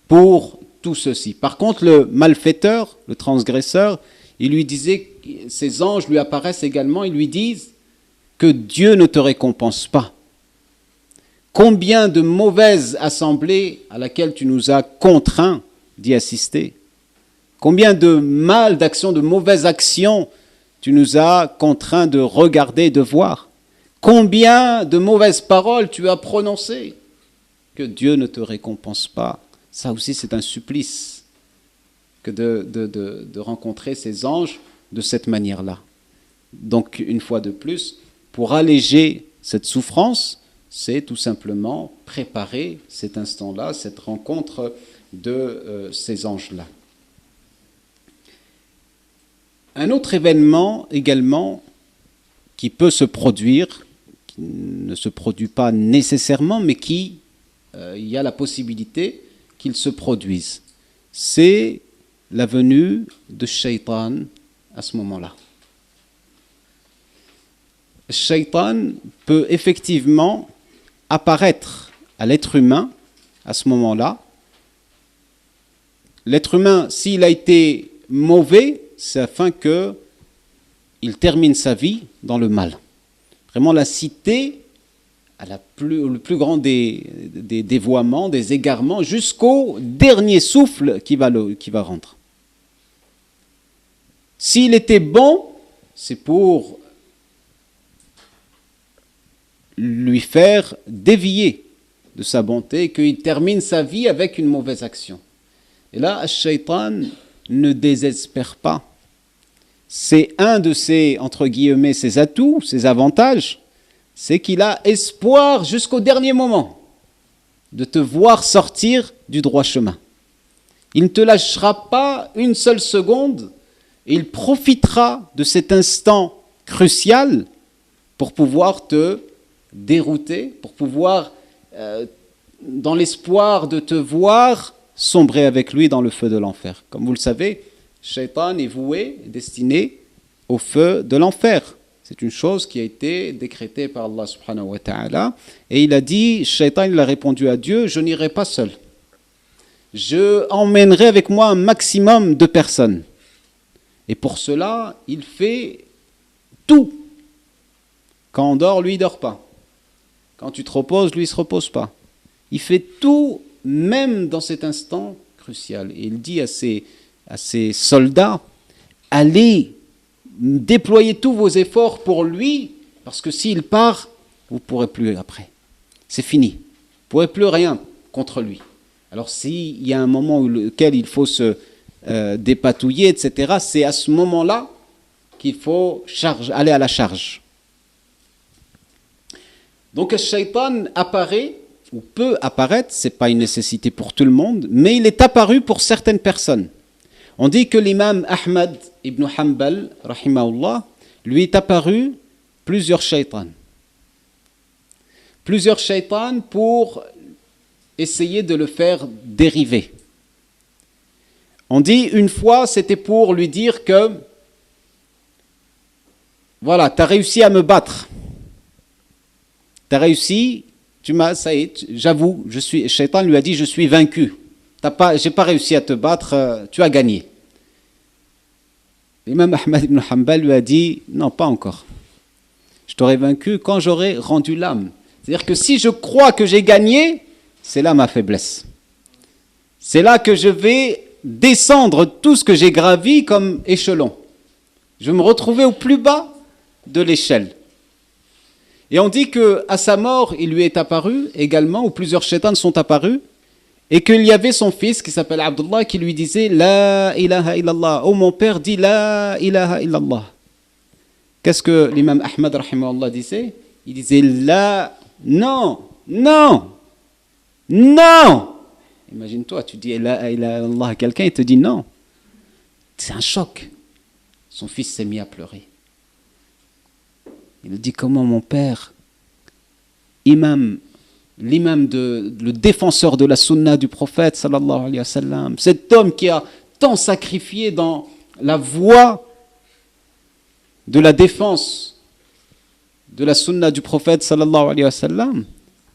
pour tout ceci. Par contre, le malfaiteur, le transgresseur, il lui disait, ces anges lui apparaissent également, ils lui disent que Dieu ne te récompense pas. Combien de mauvaises assemblées à laquelle tu nous as contraints d'y assister? Combien de mal, d'actions, de mauvaises actions tu nous as contraints de regarder, de voir? Combien de mauvaises paroles tu as prononcées? Que Dieu ne te récompense pas. Ça aussi, c'est un supplice que de rencontrer ces anges de cette manière-là. Donc, une fois de plus, pour alléger cette souffrance, c'est tout simplement préparer cet instant-là, cette rencontre de ces anges-là. Un autre événement également qui peut se produire, qui ne se produit pas nécessairement, mais qui, il y a la possibilité qu'il se produise, c'est la venue de Shaitan à ce moment-là. Shaitan peut effectivement apparaître à l'être humain à ce moment-là. L'être humain, s'il a été mauvais, c'est afin qu'il termine sa vie dans le mal. Vraiment la cité à le plus grand des dévoiements, des égarements, jusqu'au dernier souffle qui va rendre. S'il était bon, c'est pour lui faire dévier de sa bonté et qu'il termine sa vie avec une mauvaise action. Et là, Shaitan ne désespère pas. C'est un de ses, entre guillemets, ses atouts, ses avantages, c'est qu'il a espoir jusqu'au dernier moment de te voir sortir du droit chemin. Il ne te lâchera pas une seule seconde et il profitera de cet instant crucial pour pouvoir te dérouter, pour pouvoir, dans l'espoir de te voir, sombrer avec lui dans le feu de l'enfer. Comme vous le savez, Shaitan est voué, destiné au feu de l'enfer. C'est une chose qui a été décrétée par Allah subhanahu wa ta'ala. Et il a dit, Shaitan, il a répondu à Dieu, je n'irai pas seul. Je emmènerai avec moi un maximum de personnes. Et pour cela, il fait tout. Quand on dort, lui, il ne dort pas. Quand tu te reposes, lui, il ne se repose pas. Il fait tout, même dans cet instant crucial. Et il dit à ses soldats, allez déployer tous vos efforts pour lui, parce que s'il part, vous ne pourrez plus après. C'est fini. Vous ne pourrez plus rien contre lui. Alors s'il y a un moment auquel il faut se dépatouiller, etc., c'est à ce moment-là qu'il faut aller à la charge. Donc le Shaitan apparaît, ou peut apparaître, ce n'est pas une nécessité pour tout le monde, mais il est apparu pour certaines personnes. On dit que l'imam Ahmad ibn Hanbal, rahimahullah, lui est apparu plusieurs shaitans. Plusieurs shaitans pour essayer de le faire dériver. On dit une fois, c'était pour lui dire que voilà, tu as réussi à me battre. Tu as réussi, ça y est, j'avoue, Shaitan lui a dit, je suis vaincu. J'ai pas réussi à te battre, tu as gagné. L'imam Ahmad ibn Hanbal lui a dit, non, pas encore. Je t'aurai vaincu quand j'aurai rendu l'âme. C'est-à-dire que si je crois que j'ai gagné, c'est là ma faiblesse. C'est là que je vais descendre tout ce que j'ai gravi comme échelon. Je vais me retrouver au plus bas de l'échelle. Et on dit qu'à sa mort, il lui est apparu également, ou plusieurs shaitans sont apparus, et qu'il y avait son fils qui s'appelle Abdullah qui lui disait La ilaha illallah. Oh mon père dit La ilaha illallah. Qu'est-ce que l'imam Ahmad rahimahullah disait? Il disait La, non, non, non. Imagine-toi, tu dis La ilaha illallah à quelqu'un, il te dit non. C'est un choc. Son fils s'est mis à pleurer. Il dit comment mon père, l'imam, le défenseur de la sunna du prophète, sallallahu alayhi wa sallam, cet homme qui a tant sacrifié dans la voie de la défense de la sunna du prophète, sallallahu alayhi wa sallam,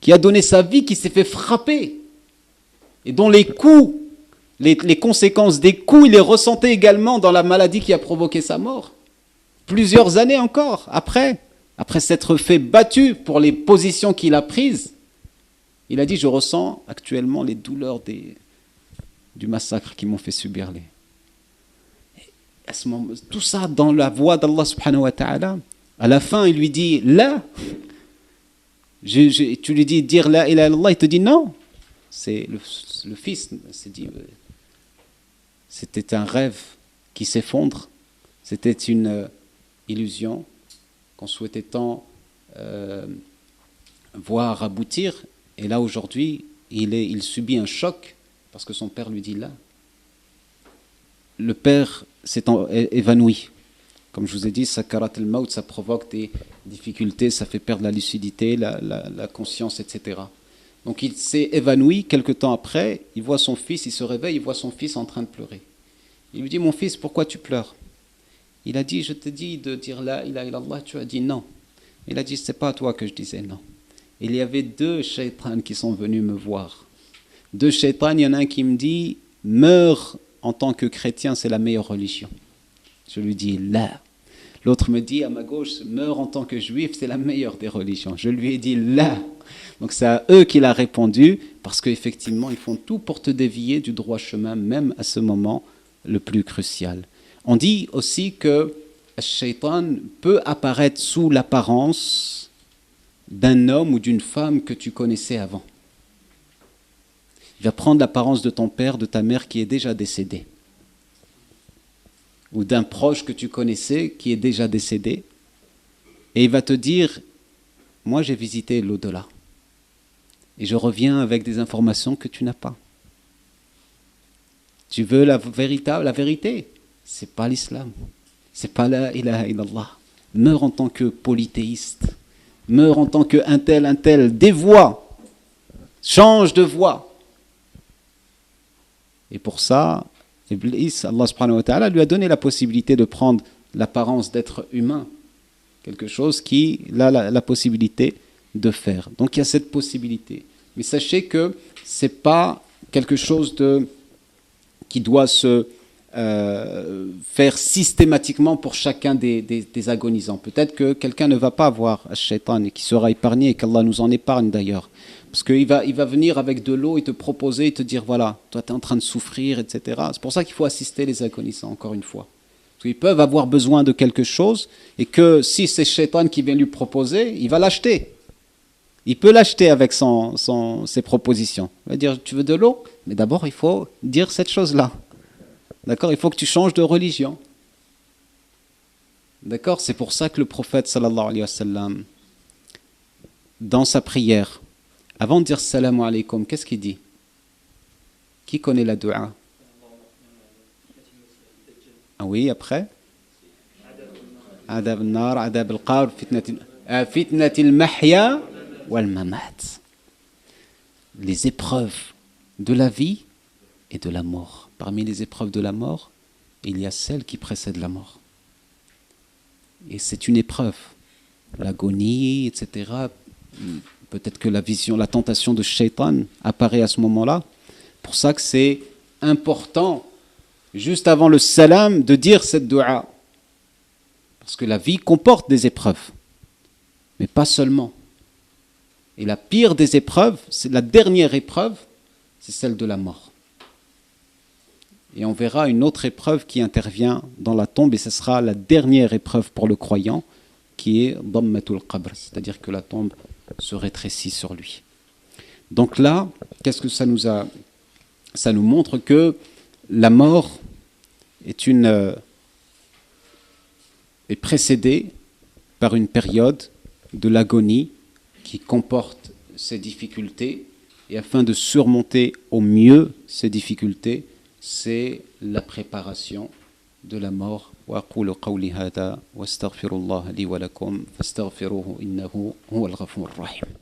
qui a donné sa vie, qui s'est fait frapper, et dont les coups, les conséquences des coups, il les ressentait également dans la maladie qui a provoqué sa mort. Plusieurs années encore, après s'être fait battu pour les positions qu'il a prises, il a dit, je ressens actuellement les douleurs du massacre qui m'ont fait subir les. À ce moment, tout ça dans la voie d'Allah subhanahu wa ta'ala. À la fin, il lui dit, là, tu lui dis, dire la ilaha illallah, il te dit non. C'est le fils s'est dit, c'était un rêve qui s'effondre, c'était une illusion qu'on souhaitait tant voir aboutir. Et là, aujourd'hui, il subit un choc parce que son père lui dit là. Le père s'est évanoui. Comme je vous ai dit, sakarat al-maut, ça provoque des difficultés, ça fait perdre la lucidité, la conscience, etc. Donc il s'est évanoui. Quelque temps après, il voit son fils, il se réveille, il voit son fils en train de pleurer. Il lui dit, mon fils, pourquoi tu pleures? Il a dit, je te dis de dire la ilaha illallah, tu as dit non. Il a dit, c'est pas à toi que je disais non. Il y avait 2 shaitans qui sont venus me voir. 2 shaitans, il y en a un qui me dit, meurs en tant que chrétien, c'est la meilleure religion. Je lui dis, là. L'autre me dit, à ma gauche, meurs en tant que juif, c'est la meilleure des religions. Je lui ai dit, là. Donc c'est à eux qu'il a répondu, parce qu'effectivement, ils font tout pour te dévier du droit chemin, même à ce moment le plus crucial. On dit aussi que le shaitan peut apparaître sous l'apparence d'un homme ou d'une femme que tu connaissais avant. Il va prendre l'apparence de ton père, de ta mère qui est déjà décédé, ou d'un proche que tu connaissais qui est déjà décédé, et il va te dire, moi j'ai visité l'au-delà, et je reviens avec des informations que tu n'as pas. Tu veux la vérité, c'est pas l'islam, c'est pas la ilaha illallah. Meurs en tant que polythéiste, meurs en tant que un tel, dévoie, change de voie. Et pour ça, Iblis, Allah subhanahu wa ta'ala, lui a donné la possibilité de prendre l'apparence d'être humain, quelque chose qu'il a la possibilité de faire. Donc il y a cette possibilité. Mais sachez que ce n'est pas quelque chose qui doit se faire systématiquement pour chacun des agonisants. Peut-être que quelqu'un ne va pas avoir un shaitan et qui sera épargné, et qu'Allah nous en épargne d'ailleurs. Parce qu'il va venir avec de l'eau et te proposer, et te dire, voilà, toi tu es en train de souffrir, etc. C'est pour ça qu'il faut assister les agonisants, encore une fois. Parce qu'ils peuvent avoir besoin de quelque chose, et que si c'est shaitan qui vient lui proposer, il va l'acheter. Il peut l'acheter avec ses propositions. Il va dire, tu veux de l'eau? Mais d'abord, il faut dire cette chose-là. D'accord? Il faut que tu changes de religion. D'accord? C'est pour ça que le prophète, sallallahu alayhi wa sallam, dans sa prière, avant de dire salam alaykum, qu'est-ce qu'il dit? Qui connaît la dua? Ah oui, après? Adab al-nar, adab al-qabr, fitnatil mahya wal mamat. Les épreuves de la vie et de la mort. Parmi les épreuves de la mort, il y a celle qui précède la mort. Et c'est une épreuve. L'agonie, etc. Peut-être que la vision, la tentation de shaitan apparaît à ce moment-là. Pour ça que c'est important, juste avant le salam, de dire cette dua. Parce que la vie comporte des épreuves. Mais pas seulement. Et la pire des épreuves, c'est la dernière épreuve, c'est celle de la mort. Et on verra une autre épreuve qui intervient dans la tombe, et ce sera la dernière épreuve pour le croyant, qui est Dammatul Qabr, c'est-à-dire que la tombe se rétrécit sur lui. Donc là, qu'est-ce que ça nous a? Ça nous montre que la mort est précédée par une période de l'agonie qui comporte ces difficultés, et afin de surmonter au mieux ces difficultés, c'est la préparation de la mort. وأقول قولي هذا واستغفر الله لي ولكم فاستغفروه إنه هو الغفور الرحيم.